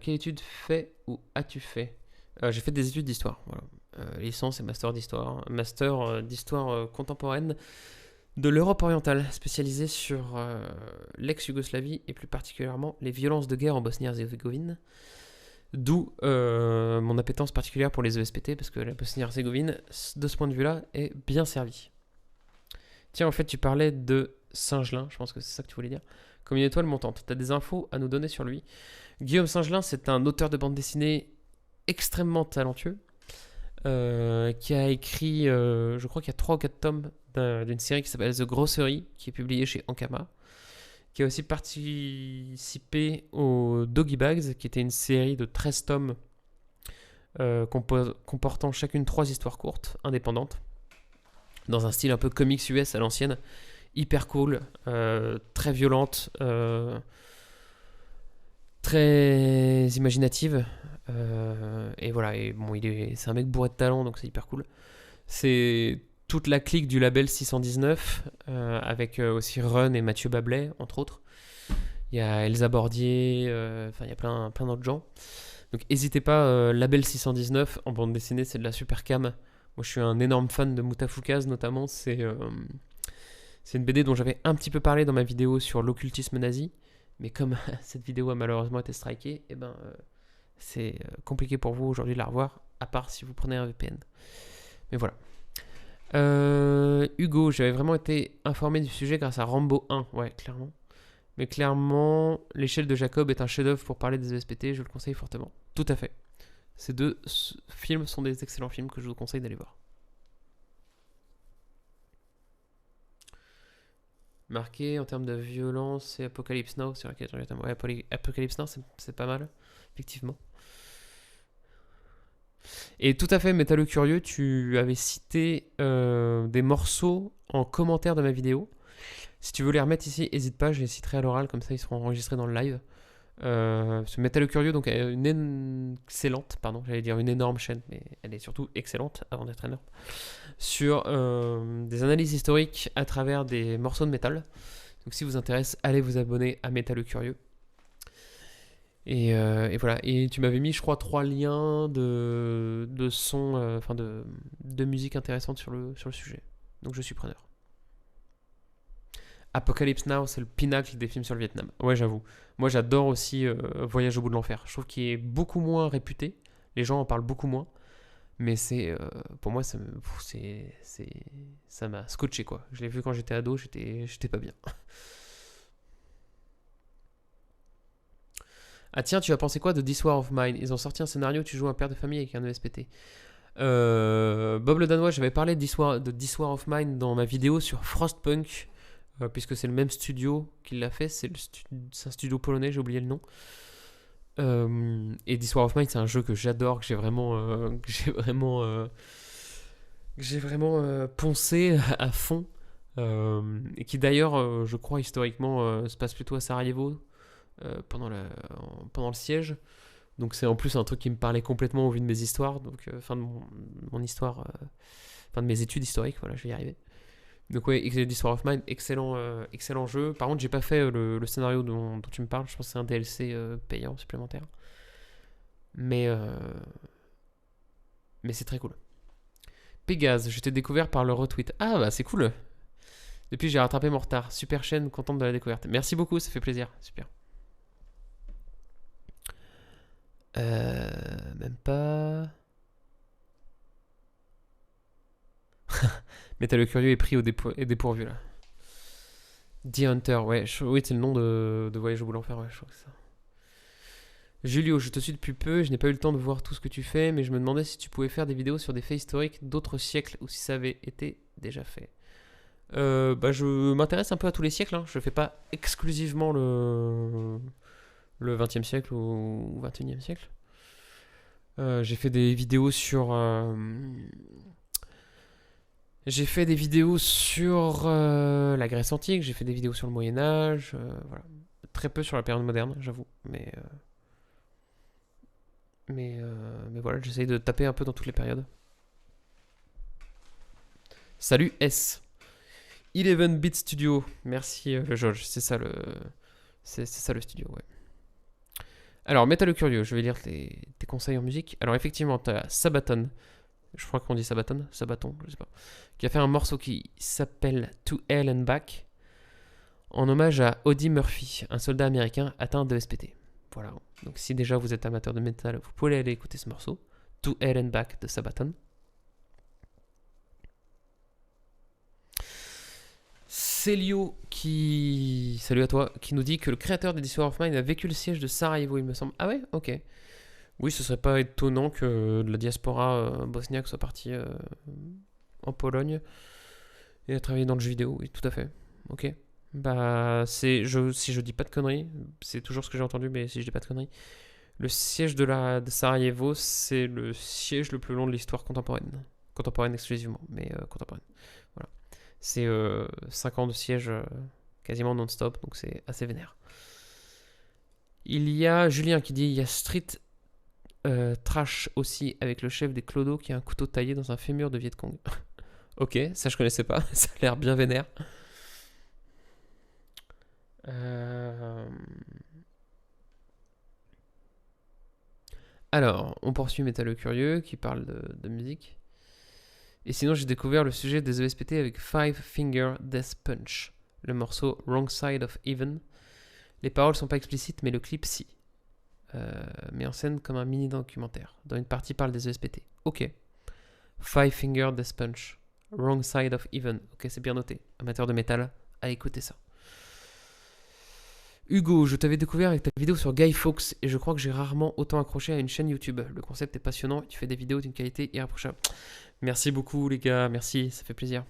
[SPEAKER 1] Quelle étude fais ou as-tu fait? J'ai fait des études d'histoire, voilà. Licence et master d'histoire. Master d'histoire contemporaine de l'Europe orientale, spécialisé sur l'ex-Yougoslavie et plus particulièrement les violences de guerre en Bosnie-Herzégovine. D'où mon appétence particulière pour les ESPT, parce que la Bosnie-Herzégovine, de ce point de vue-là, est bien servie. Tiens, en fait, tu parlais de Singelin, je pense que c'est ça que tu voulais dire. Comme une étoile montante, tu as des infos à nous donner sur lui? Guillaume Singelin, c'est un auteur de bande dessinée extrêmement talentueux, qui a écrit, je crois qu'il y a 3 ou 4 tomes d'une série qui s'appelle The Grocery, qui est publiée chez Ankama, qui a aussi participé au Doggy Bags, qui était une série de 13 tomes comportant chacune 3 histoires courtes, indépendantes, dans un style un peu comics US à l'ancienne, hyper cool, très violente, très imaginative, et voilà, et bon, c'est un mec bourré de talent, donc c'est hyper cool. C'est toute la clique du label 619, avec aussi Run et Mathieu Bablet, entre autres. Il y a Elsa Bordier, enfin il y a plein d'autres gens. Donc n'hésitez pas, label 619, en bande dessinée, c'est de la super cam. Moi je suis un énorme fan de Moutafoukaz notamment, c'est une BD dont j'avais un petit peu parlé dans ma vidéo sur l'occultisme nazi, mais comme cette vidéo a malheureusement été strikée, et ben c'est compliqué pour vous aujourd'hui de la revoir, à part si vous prenez un VPN. Mais voilà. Hugo, j'avais vraiment été informé du sujet grâce à Rambo 1, ouais, clairement. Mais clairement, l'échelle de Jacob est un chef-d'œuvre pour parler des ESPT, je le conseille fortement. Tout à fait. Ces deux films sont des excellents films que je vous conseille d'aller voir. Marqué en termes de violence, c'est Apocalypse Now, c'est vrai ouais, Apocalypse Now, c'est pas mal, effectivement. Et tout à fait, Métalleux Curieux, tu avais cité des morceaux en commentaire de ma vidéo. Si tu veux les remettre ici, n'hésite pas, je les citerai à l'oral, comme ça ils seront enregistrés dans le live. Ce Métalleux Curieux, donc une excellente, pardon, j'allais dire une énorme chaîne, mais elle est surtout excellente avant d'être énorme, sur des analyses historiques à travers des morceaux de métal. Donc si vous intéresse, allez vous abonner à Métalleux Curieux. Et voilà. Et tu m'avais mis, je crois, 3 liens de sons, enfin de musique intéressante sur le sujet. Donc je suis preneur. Apocalypse Now, c'est le pinacle des films sur le Vietnam. Ouais, j'avoue. Moi, j'adore aussi Voyage au bout de l'enfer. Je trouve qu'il est beaucoup moins réputé. Les gens en parlent beaucoup moins. Mais c'est, pour moi, ça m'a scotché, quoi. Je l'ai vu quand j'étais ado, j'étais pas bien. Ah tiens, tu as pensé quoi de This War of Mine? Ils ont sorti un scénario où tu joues un père de famille avec un ESPT. Bob le Danois, j'avais parlé de This War of Mine dans ma vidéo sur Frostpunk, puisque c'est le même studio qui l'a fait, c'est un studio polonais, j'ai oublié le nom. Et This War of Mine, c'est un jeu que j'adore, que j'ai vraiment poncé à fond, et qui d'ailleurs, je crois historiquement, se passe plutôt à Sarajevo pendant le siège. Donc c'est en plus un truc qui me parlait complètement au vu de mes histoires, donc fin de mon histoire, fin de mes études historiques, voilà, je vais y arriver. Donc ouais, This War of Mine, excellent jeu. Par contre, j'ai pas fait le scénario dont tu me parles, je pense que c'est un DLC payant supplémentaire. Mais c'est très cool. Pégase, je t'ai découvert par le retweet. Ah bah c'est cool. Depuis j'ai rattrapé mon retard. Super chaîne, contente de la découverte. Merci beaucoup, ça fait plaisir. Super. Même pas. Métal Curieux est pris au dépourvu là. The Hunter, ouais, oui, c'est le nom de Voyage au bout de l'enfer, ouais, je crois que c'est ça. Julio, je te suis depuis peu et je n'ai pas eu le temps de voir tout ce que tu fais, mais je me demandais si tu pouvais faire des vidéos sur des faits historiques d'autres siècles ou si ça avait été déjà fait. Bah, je m'intéresse un peu à tous les siècles, hein. Je fais pas exclusivement le 20e siècle ou 21e siècle. J'ai fait des vidéos sur la Grèce antique, j'ai fait des vidéos sur le Moyen-Âge, voilà. Très peu sur la période moderne, j'avoue. Mais voilà, j'essaye de taper un peu dans toutes les périodes. Salut S. 11-bit Studio. Merci le George, c'est ça le studio, ouais. Alors, Métal Curieux, je vais lire tes conseils en musique. Alors, effectivement, tu as Sabaton, je crois qu'on dit Sabaton, je sais pas, qui a fait un morceau qui s'appelle To Hell and Back, en hommage à Audie Murphy, un soldat américain atteint de SPT. Voilà. Donc, si déjà vous êtes amateur de métal, vous pouvez aller écouter ce morceau, To Hell and Back de Sabaton. Célio salut à toi, qui nous dit que le créateur de This War of Mine a vécu le siège de Sarajevo, il me semble. Ah ouais, ok. Oui, ce serait pas étonnant que de la diaspora bosniaque soit partie en Pologne et a travaillé dans le jeu vidéo. Oui, tout à fait. Ok. Bah, si je dis pas de conneries, c'est toujours ce que j'ai entendu, mais si je dis pas de conneries, le siège de Sarajevo, c'est le siège le plus long de l'histoire contemporaine. Contemporaine exclusivement, mais contemporaine. Voilà. C'est 5 ans de siège quasiment non-stop, donc c'est assez vénère. Il y a Julien qui dit il y a Street Trash aussi avec le chef des Clodos qui a un couteau taillé dans un fémur de Viet Cong. Ok, ça je connaissais pas, ça a l'air bien vénère. Alors, on poursuit Métal Curieux qui parle de musique. Et sinon, j'ai découvert le sujet des ESPT avec Five Finger Death Punch, le morceau Wrong Side of Even. Les paroles sont pas explicites, mais le clip si. Met en scène comme un mini documentaire. Dans une partie parle des ESPT. Ok. Five Finger Death Punch, Wrong Side of Even. Ok, c'est bien noté. Amateur de métal, à écouter ça. Hugo, je t'avais découvert avec ta vidéo sur Guy Fawkes et je crois que j'ai rarement autant accroché à une chaîne YouTube. Le concept est passionnant, tu fais des vidéos d'une qualité irréprochable. Merci beaucoup les gars, merci, ça fait plaisir.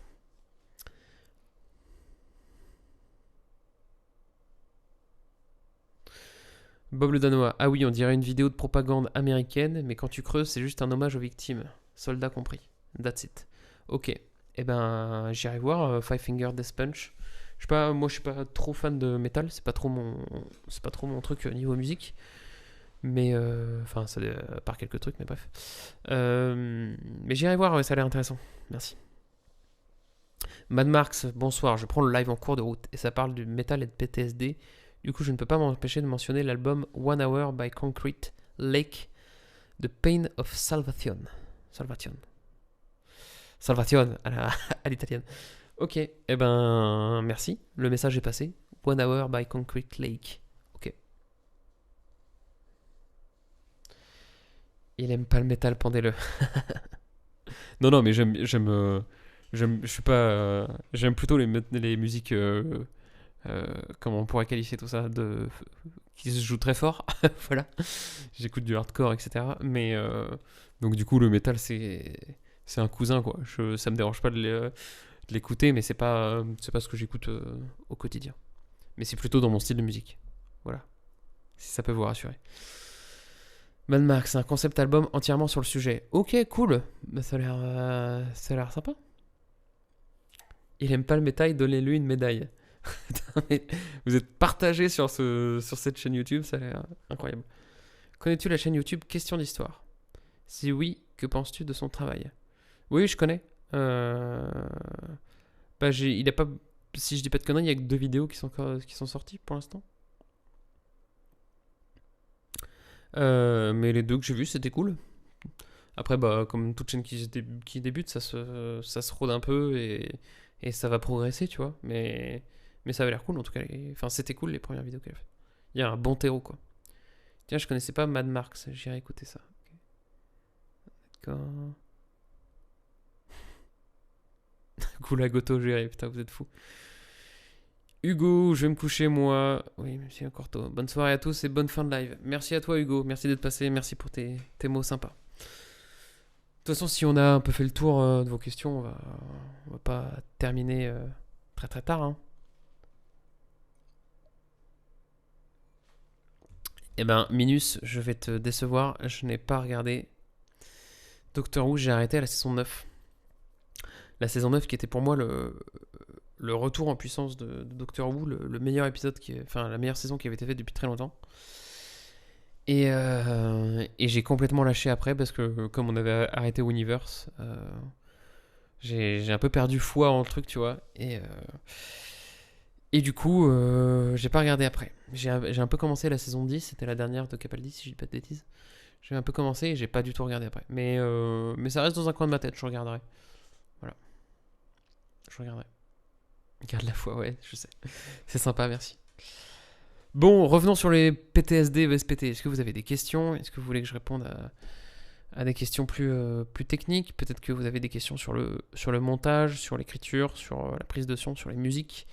[SPEAKER 1] Bob le Danois. Ah oui, on dirait une vidéo de propagande américaine, mais quand tu creuses, c'est juste un hommage aux victimes. Soldats compris. That's it. Ok. Eh ben, j'irai voir Five Finger Death Punch. Je sais pas, moi je suis pas trop fan de métal, c'est pas trop mon truc niveau musique. Mais enfin, ça par quelques trucs, mais bref. Mais j'irai voir, ouais, ça a l'air intéressant. Merci. Mad Marks, bonsoir. Je prends le live en cours de route et ça parle du métal et de PTSD. Du coup, je ne peux pas m'empêcher de mentionner l'album One Hour by Concrete Lake, The Pain of Salvation. Salvation à l'italienne. Ok, eh ben merci. Le message est passé. One Hour by Concrete Lake. Ok. Il aime pas le métal, pendez-le. Non, mais je suis pas. J'aime plutôt les musiques. Comment on pourrait qualifier tout ça qui se joue très fort. Voilà. J'écoute du hardcore, etc. Mais. Donc, du coup, le métal, c'est un cousin, quoi. Ça me dérange pas de l'écouter, mais c'est pas ce que j'écoute au quotidien. Mais c'est plutôt dans mon style de musique. Voilà. Si ça peut vous rassurer. Mad Max, un concept album entièrement sur le sujet. Ok, cool. Bah, ça a l'air sympa. Il aime pas le métal, donnez-lui une médaille. Vous êtes partagés sur cette chaîne YouTube, ça a l'air incroyable. Connais-tu la chaîne YouTube Question d'Histoire? Si oui, que penses-tu de son travail? Oui, je connais. Bah, il a pas. Si je dis pas de conneries, il y a que 2 vidéos qui sont sorties pour l'instant. Mais les 2 que j'ai vues, c'était cool. Après, bah, comme toute chaîne qui débute, ça se rôde un peu et ça va progresser, tu vois. Mais ça avait l'air cool en tout cas. Enfin, c'était cool les premières vidéos qu'elle a fait. Il y a un bon terreau, quoi. Tiens, je connaissais pas Mad Marks, j'irai écouter ça. Okay. D'accord. Goulagoto, j'irai, putain, vous êtes fous. Hugo, je vais me coucher moi. Oui, merci encore tôt. Bonne soirée à tous et bonne fin de live. Merci à toi Hugo, merci d'être passé, merci pour tes mots sympas. De toute façon, si on a un peu fait le tour de vos questions, on va pas terminer très très tard. Hein. Eh ben, Minus, je vais te décevoir, je n'ai pas regardé Doctor Who, j'ai arrêté à la saison 9. La saison 9 qui était pour moi le retour en puissance de Doctor Who, le meilleur épisode, enfin la meilleure saison qui avait été faite depuis très longtemps. Et j'ai complètement lâché après parce que comme on avait arrêté Universe, j'ai un peu perdu foi en le truc, tu vois. Et du coup, j'ai pas regardé après. J'ai un peu commencé la saison 10, c'était la dernière de Capaldi, si je dis pas de bêtises. J'ai un peu commencé et j'ai pas du tout regardé après. Mais ça reste dans un coin de ma tête, je regarderai. Voilà. Je regarderai. Garde la foi, ouais, je sais. C'est sympa, merci. Bon, revenons sur les PTSD, VSPT. Est-ce que vous avez des questions? Est-ce que vous voulez que je réponde à des questions plus techniques? Peut-être que vous avez des questions sur le montage, sur l'écriture, sur la prise de son, sur les musiques.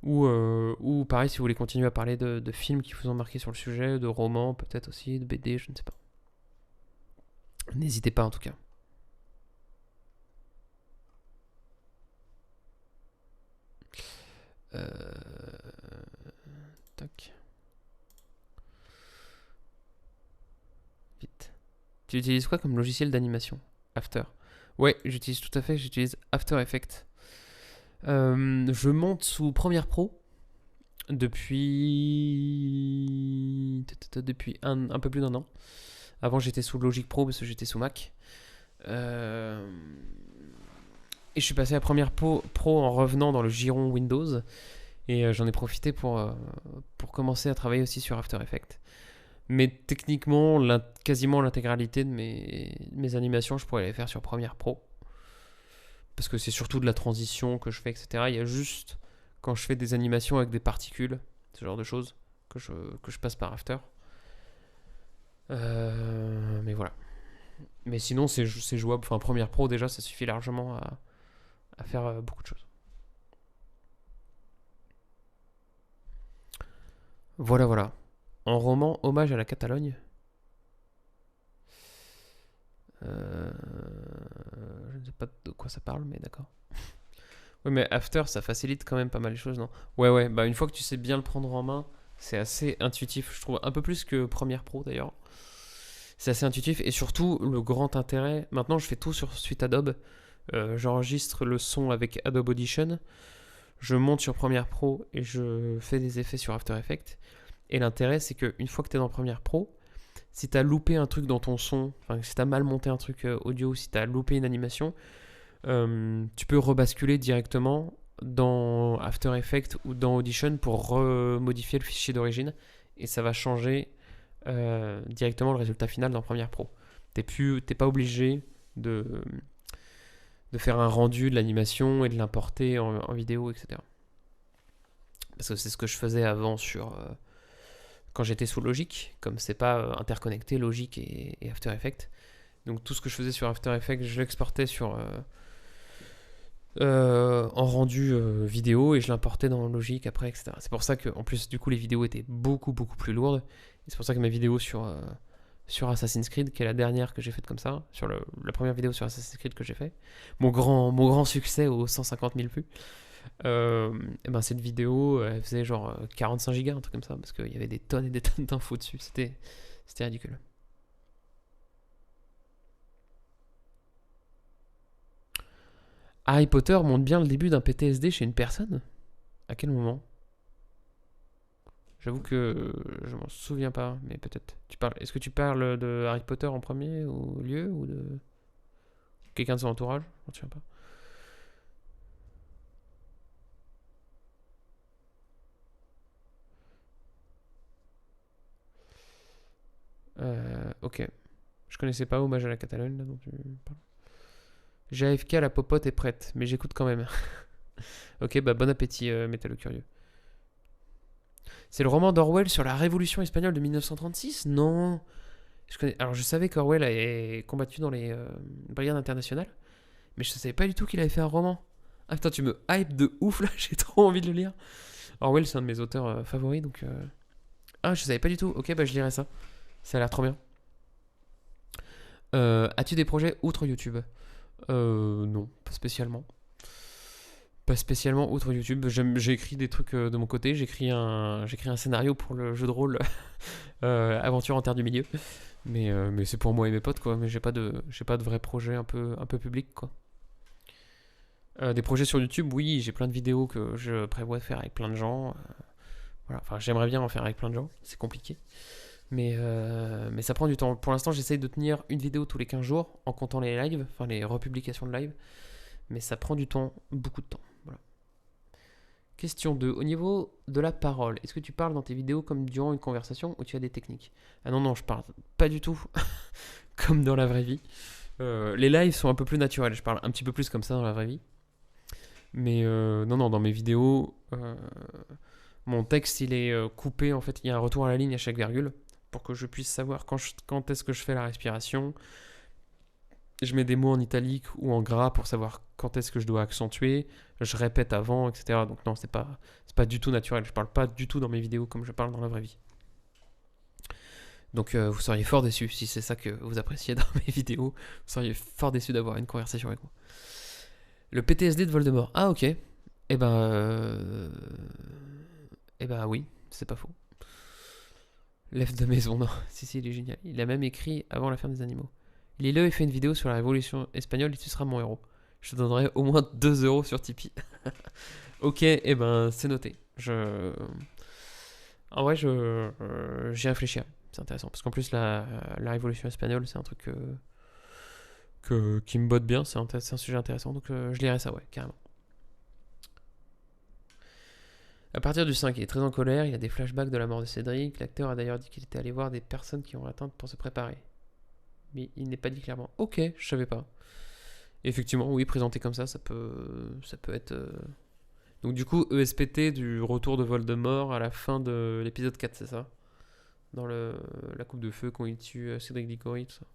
[SPEAKER 1] Ou pareil, si vous voulez continuer à parler de films qui vous ont marqué sur le sujet, de romans peut-être aussi, de BD, je ne sais pas. N'hésitez pas en tout cas. Tac. Vite. Tu utilises quoi comme logiciel d'animation? After. Ouais, j'utilise tout à fait, j'utilise After Effects. Je monte sous Premiere Pro depuis un peu plus d'1 an. Avant j'étais sous Logic Pro parce que j'étais sous Mac. Et je suis passé à Premiere Pro en revenant dans le giron Windows. Et j'en ai profité pour commencer à travailler aussi sur After Effects. Mais techniquement, quasiment l'intégralité de mes animations, je pourrais les faire sur Premiere Pro. Parce que c'est surtout de la transition que je fais, etc. Il y a juste quand je fais des animations avec des particules, ce genre de choses, que je passe par After. Mais voilà. Mais sinon, c'est jouable. Enfin, Premiere Pro, déjà, ça suffit largement à faire beaucoup de choses. Voilà. En roman, hommage à la Catalogne. Je ne sais pas de quoi ça parle, mais d'accord. Oui, mais After, ça facilite quand même pas mal les choses, non? Ouais, bah une fois que tu sais bien le prendre en main, C'est assez intuitif, je trouve, un peu plus que Premiere Pro d'ailleurs. C'est assez intuitif et surtout le grand intérêt, maintenant je fais tout sur Suite Adobe. J'enregistre le son avec Adobe Audition, je monte sur Premiere Pro et je fais des effets sur After Effects. Et l'intérêt, c'est qu'une fois que tu es dans Premiere Pro, si tu as loupé un truc dans ton son, enfin si tu as mal monté un truc audio, si tu as loupé une animation, tu peux rebasculer directement dans After Effects ou dans Audition pour remodifier le fichier d'origine et ça va changer directement le résultat final dans Premiere Pro. T'es pas obligé de faire un rendu de l'animation et de l'importer en vidéo, etc. Parce que c'est ce que je faisais avant quand j'étais sous Logic, comme c'est pas interconnecté Logic et After Effects. Donc tout ce que je faisais sur After Effects, je l'exportais en rendu vidéo et je l'importais dans Logic après, etc. C'est pour ça que, en plus, du coup, les vidéos étaient beaucoup, beaucoup plus lourdes. Et c'est pour ça que mes vidéos sur Assassin's Creed, qui est la dernière que j'ai faite comme ça, sur la première vidéo sur Assassin's Creed que j'ai fait, mon grand succès aux 150 000 vues, et ben cette vidéo, elle faisait genre 45 gigas, un truc comme ça, parce qu'il y avait des tonnes et des tonnes d'infos dessus. C'était ridicule. Harry Potter montre bien le début d'un PTSD chez une personne? À quel moment? J'avoue que je m'en souviens pas, mais peut-être. Est-ce que tu parles de Harry Potter en premier au lieu ou de quelqu'un de son entourage? Je m'en souviens pas. Ok. Je connaissais pas Hommage à la Catalogne là dont tu parles. JFK, la popote est prête, mais j'écoute quand même. Ok, bah bon appétit, Métal Curieux. C'est le roman d'Orwell sur la Révolution espagnole de 1936? Non. Alors je savais qu'Orwell avait combattu dans les brigades internationales, mais je savais pas du tout qu'il avait fait un roman. Ah putain, tu me hype de ouf là, j'ai trop envie de le lire. Orwell, c'est un de mes auteurs favoris, donc... Ah, je savais pas du tout. Ok, bah je lirai ça. Ça a l'air trop bien. As-tu des projets outre YouTube? Non, pas spécialement. Pas spécialement outre YouTube. J'ai écrit des trucs de mon côté. J'ai écrit un scénario pour le jeu de rôle Aventure en Terre du Milieu. Mais c'est pour moi et mes potes, quoi. Mais j'ai pas de vrai projet un peu public, quoi. Des projets sur YouTube, oui, j'ai plein de vidéos que je prévois de faire avec plein de gens. Voilà. Enfin, j'aimerais bien en faire avec plein de gens. C'est compliqué. Mais ça prend du temps. Pour l'instant, j'essaye de tenir une vidéo tous les 15 jours en comptant les lives, enfin les republications de live. Mais ça prend du temps, beaucoup de temps. Voilà. Question 2. Au niveau de la parole, est-ce que tu parles dans tes vidéos comme durant une conversation ou tu as des techniques? Ah non, non, je parle pas du tout comme dans la vraie vie. Les lives sont un peu plus naturels. Je parle un petit peu plus comme ça dans la vraie vie. Mais non, non, dans mes vidéos, mon texte il est coupé. En fait, il y a un retour à la ligne à chaque virgule pour que je puisse savoir quand est-ce que je fais la respiration. Je mets des mots en italique ou en gras pour savoir quand est-ce que je dois accentuer. Je répète avant, etc. Donc non, c'est pas du tout naturel. Je parle pas du tout dans mes vidéos comme je parle dans la vraie vie. Donc vous seriez fort déçu si c'est ça que vous appréciez dans mes vidéos. Vous seriez fort déçu d'avoir une conversation avec moi. Le PTSD de Voldemort. Ah ok. Eh ben oui, c'est pas faux. L'elfe de maison, non. Si, il est génial. Il a même écrit avant la ferme des animaux. Lis-le et fais une vidéo sur la révolution espagnole et tu seras mon héros. Je te donnerai au moins 2 euros sur Tipeee. Ok, eh ben c'est noté. En vrai, j'y réfléchis. C'est intéressant. Parce qu'en plus, la révolution espagnole, c'est un truc qui me botte bien. C'est un sujet intéressant. Donc je lirai ça, ouais, carrément. À partir du 5, il est très en colère, il a des flashbacks de la mort de Cédric. L'acteur a d'ailleurs dit qu'il était allé voir des personnes qui ont atteint pour se préparer. Mais il n'est pas dit clairement. Ok, je savais pas. Effectivement, oui, présenté comme ça peut être... Donc du coup, ESPT du retour de Voldemort à la fin de l'épisode 4, c'est ça? Dans la coupe de feu quand il tue Cédric Diggory, tout ça.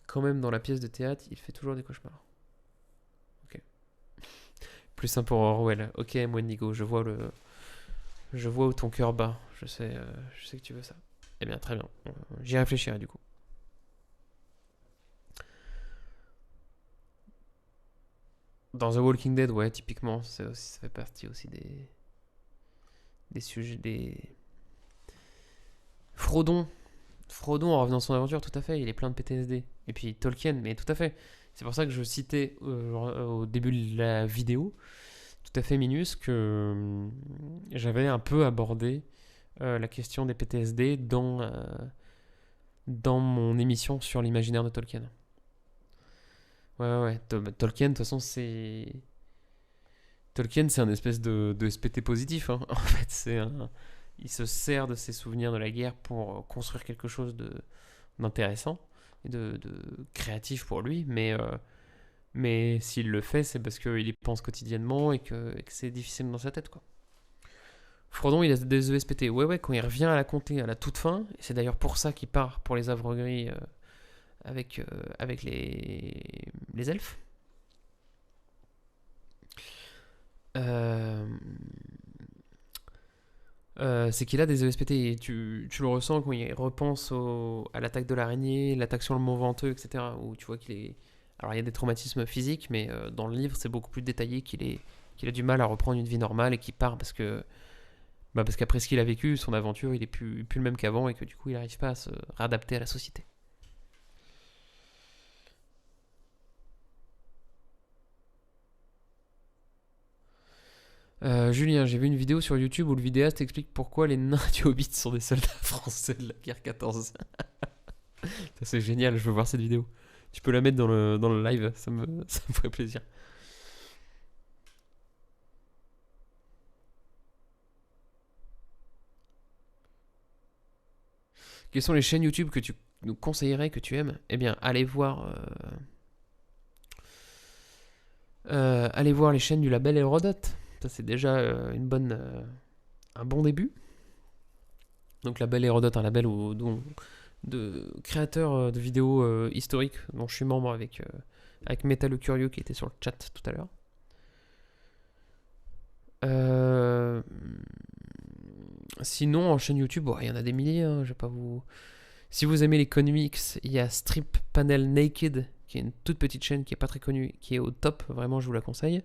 [SPEAKER 1] Quand même, dans la pièce de théâtre, il fait toujours des cauchemars. Ok. Plus simple pour Orwell. Ok, Wendigo, je vois où ton cœur bat. Je sais que tu veux ça. Eh bien, très bien. J'y réfléchirai du coup. Dans The Walking Dead, ouais, typiquement, ça fait partie aussi des des sujets, des... Frodon. Frodon, en revenant à son aventure, tout à fait, il est plein de PTSD. Et puis Tolkien, mais tout à fait. C'est pour ça que je citais au début de la vidéo, tout à fait Minus, que j'avais un peu abordé la question des PTSD dans mon émission sur l'imaginaire de Tolkien. Ouais. Tolkien, de toute façon, c'est... Tolkien, c'est un espèce de SPT positif, hein. En fait, il se sert de ses souvenirs de la guerre pour construire quelque chose d'intéressant et de créatif pour lui, mais s'il le fait, c'est parce qu'il y pense quotidiennement et que c'est difficile dans sa tête, quoi. Frodon, il a des ESPT. Ouais, quand il revient à la comté à la toute fin, et c'est d'ailleurs pour ça qu'il part pour les Havres Gris avec les elfes. C'est qu'il a des ESPT et tu le ressens quand il repense à l'attaque de l'araignée, l'attaque sur le Mont Venteux, etc. Où tu vois qu'il est... Alors il y a des traumatismes physiques, mais dans le livre c'est beaucoup plus détaillé qu'il a du mal à reprendre une vie normale et qu'il part parce qu'après ce qu'il a vécu, son aventure, il est plus le même qu'avant et que du coup il n'arrive pas à se réadapter à la société. Julien, j'ai vu une vidéo sur YouTube où le vidéaste explique pourquoi les nains du Hobbit sont des soldats français de la guerre 14. Ça, c'est génial, je veux voir cette vidéo. Tu peux la mettre dans le live, ça me ferait plaisir. Quelles sont les chaînes YouTube que tu nous conseillerais, que tu aimes? Eh bien, allez voir les chaînes du label Hérodote. Ça, c'est déjà un bon début. Donc, label Hérodote, un label de créateurs de vidéos historiques dont je suis membre avec Métal le Curieux qui était sur le chat tout à l'heure. Sinon, en chaîne YouTube, il y en a des milliers. Hein, je vais pas vous... Si vous aimez les comics, il y a Strip Panel Naked, qui est une toute petite chaîne qui est pas très connue, qui est au top. Vraiment, je vous la conseille.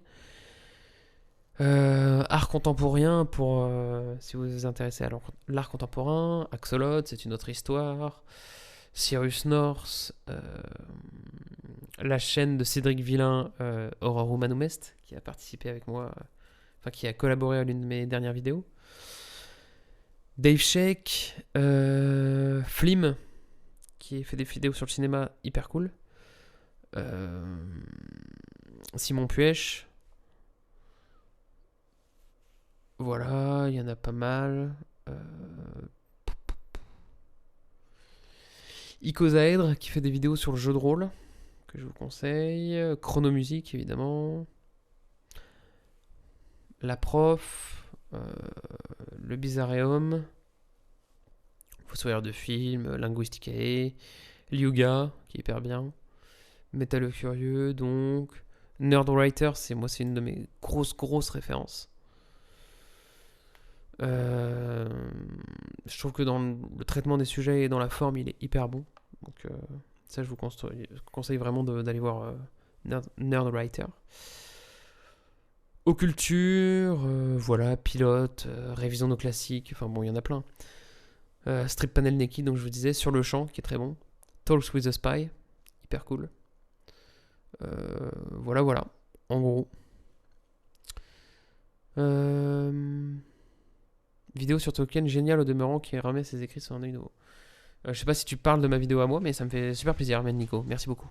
[SPEAKER 1] Art contemporain, si vous vous intéressez à l'art contemporain. Axolot, c'est une autre histoire. Cyrus North. La chaîne de Cédric Villain, Horror Humanum Est, qui a participé avec moi, qui a collaboré à l'une de mes dernières vidéos. Dave Sheik, Flim, qui fait des vidéos sur le cinéma hyper cool. Simon Puech. Voilà, il y en a pas mal. Icosaèdre, qui fait des vidéos sur le jeu de rôle, que je vous conseille. Chronomusique, évidemment. La prof. Le Bizarreum. Fossoyeur de film. Linguisticae. Lyuga, qui est hyper bien. Métal le Curieux, donc. Nerdwriter, c'est une de mes grosses références. Je trouve que dans le traitement des sujets et dans la forme, il est hyper bon. Donc ça, je vous conseille vraiment d'aller voir Nerdwriter. Occulture, voilà, Pilote, Révision nos classiques, enfin bon, il y en a plein. Strip Panel Naked, donc je vous disais, Sur le champ, qui est très bon. Talks with a Spy, hyper cool. Voilà, en gros. Vidéo sur Tolkien, génial au demeurant, qui remet ses écrits sur un œil nouveau. Je sais pas si tu parles de ma vidéo à moi, mais ça me fait super plaisir, Nico. Merci beaucoup.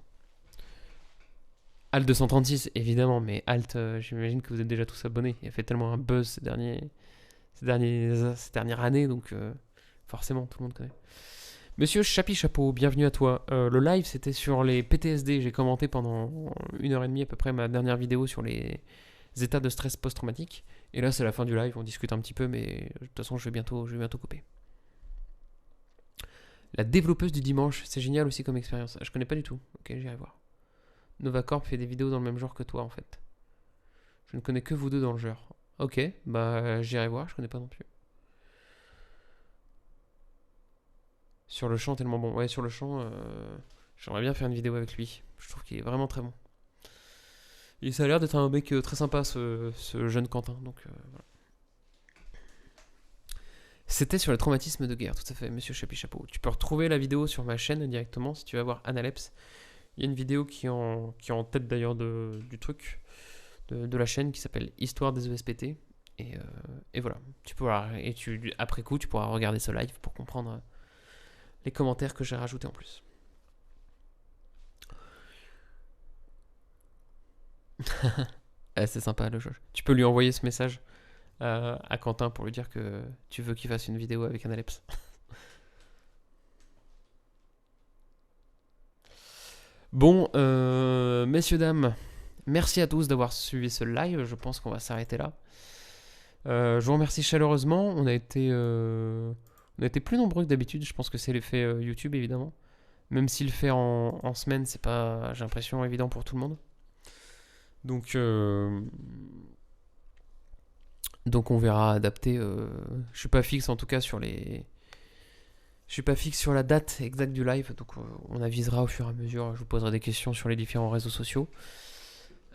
[SPEAKER 1] Alt 236, évidemment, mais Alt, j'imagine que vous êtes déjà tous abonnés. Il a fait tellement un buzz ces dernières années, donc forcément, tout le monde connaît. Monsieur Chapi Chapeau, bienvenue à toi. Le live, c'était sur les PTSD. J'ai commenté pendant 1h30 à peu près ma dernière vidéo sur les états de stress post-traumatique. Et là, c'est la fin du live, on discute un petit peu, mais de toute façon, je vais bientôt couper. La développeuse du dimanche, c'est génial aussi comme expérience. Je connais pas du tout. Ok, j'irai voir. Novacorp fait des vidéos dans le même genre que toi, en fait. Je ne connais que vous deux dans le genre. Ok, bah j'irai voir, je connais pas non plus. Sur le champ, tellement bon. Ouais, sur le champ, j'aimerais bien faire une vidéo avec lui. Je trouve qu'il est vraiment très bon. Et ça a l'air d'être un mec très sympa, ce jeune Quentin. Donc, voilà. C'était sur le traumatisme de guerre, tout à fait, monsieur Chapi Chapeau. Tu peux retrouver la vidéo sur ma chaîne directement si tu vas voir Analepse. Il y a une vidéo qui est en tête d'ailleurs du truc, de la chaîne, qui s'appelle Histoire des ESPT. Et voilà. Après coup, tu pourras regarder ce live pour comprendre les commentaires que j'ai rajoutés en plus. C'est sympa le jeu. Tu peux lui envoyer ce message à Quentin pour lui dire que tu veux qu'il fasse une vidéo avec Analepse. Bon, messieurs, dames, merci à tous d'avoir suivi ce live. Je pense qu'on va s'arrêter là. Je vous remercie chaleureusement. On a été plus nombreux que d'habitude. Je pense que c'est l'effet YouTube, évidemment. Même si le faire en semaine, c'est pas, j'ai l'impression, évident pour tout le monde. Donc on verra adapter. Je suis pas fixe en tout cas sur les. Je suis pas fixe sur la date exacte du live, donc on avisera au fur et à mesure. Je vous poserai des questions sur les différents réseaux sociaux.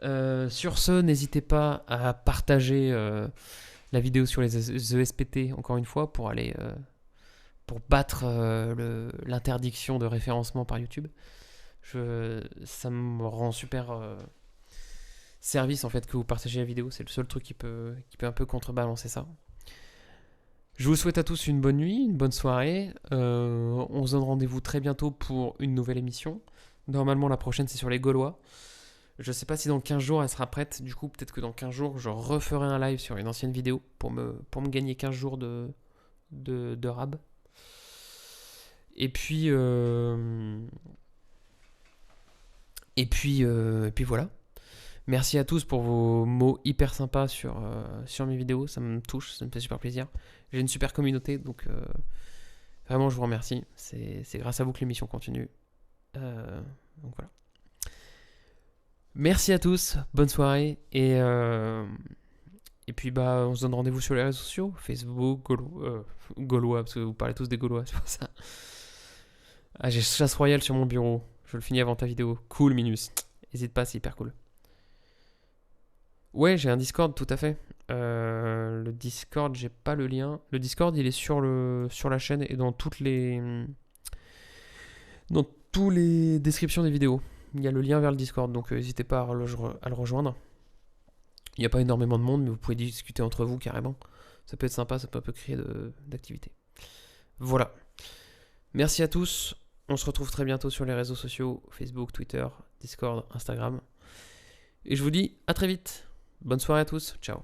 [SPEAKER 1] Sur ce, n'hésitez pas à partager la vidéo sur les ESPT encore une fois pour aller pour battre l'interdiction de référencement par YouTube. Ça me rend super service en fait que vous partagez la vidéo. C'est le seul truc qui peut un peu contrebalancer ça. Je vous souhaite à tous une bonne nuit, une bonne soirée. On se donne rendez-vous très bientôt pour une nouvelle émission. Normalement, la prochaine, c'est sur les Gaulois. Je sais pas si dans 15 jours, elle sera prête. Du coup, peut-être que dans 15 jours, je referai un live sur une ancienne vidéo pour me gagner 15 jours de rab. Et puis voilà. Merci à tous pour vos mots hyper sympas sur mes vidéos. Ça me touche, ça me fait super plaisir. J'ai une super communauté, donc vraiment, je vous remercie. C'est grâce à vous que l'émission continue. Donc voilà. Merci à tous, bonne soirée. Et puis, on se donne rendez-vous sur les réseaux sociaux. Facebook, Gaulois, parce que vous parlez tous des Gaulois, c'est pour ça. Ah, j'ai Chasse Royale sur mon bureau. Je le finis avant ta vidéo. Cool, Minus. N'hésite pas, c'est hyper cool. Ouais, j'ai un Discord, tout à fait. Le Discord, j'ai pas le lien. Le Discord, il est sur la chaîne et dans toutes les descriptions des vidéos. Il y a le lien vers le Discord, donc n'hésitez pas à le rejoindre. Il n'y a pas énormément de monde, mais vous pouvez discuter entre vous carrément. Ça peut être sympa, ça peut un peu créer d'activité. Voilà. Merci à tous. On se retrouve très bientôt sur les réseaux sociaux, Facebook, Twitter, Discord, Instagram. Et je vous dis à très vite. Bonne soirée à tous. Ciao.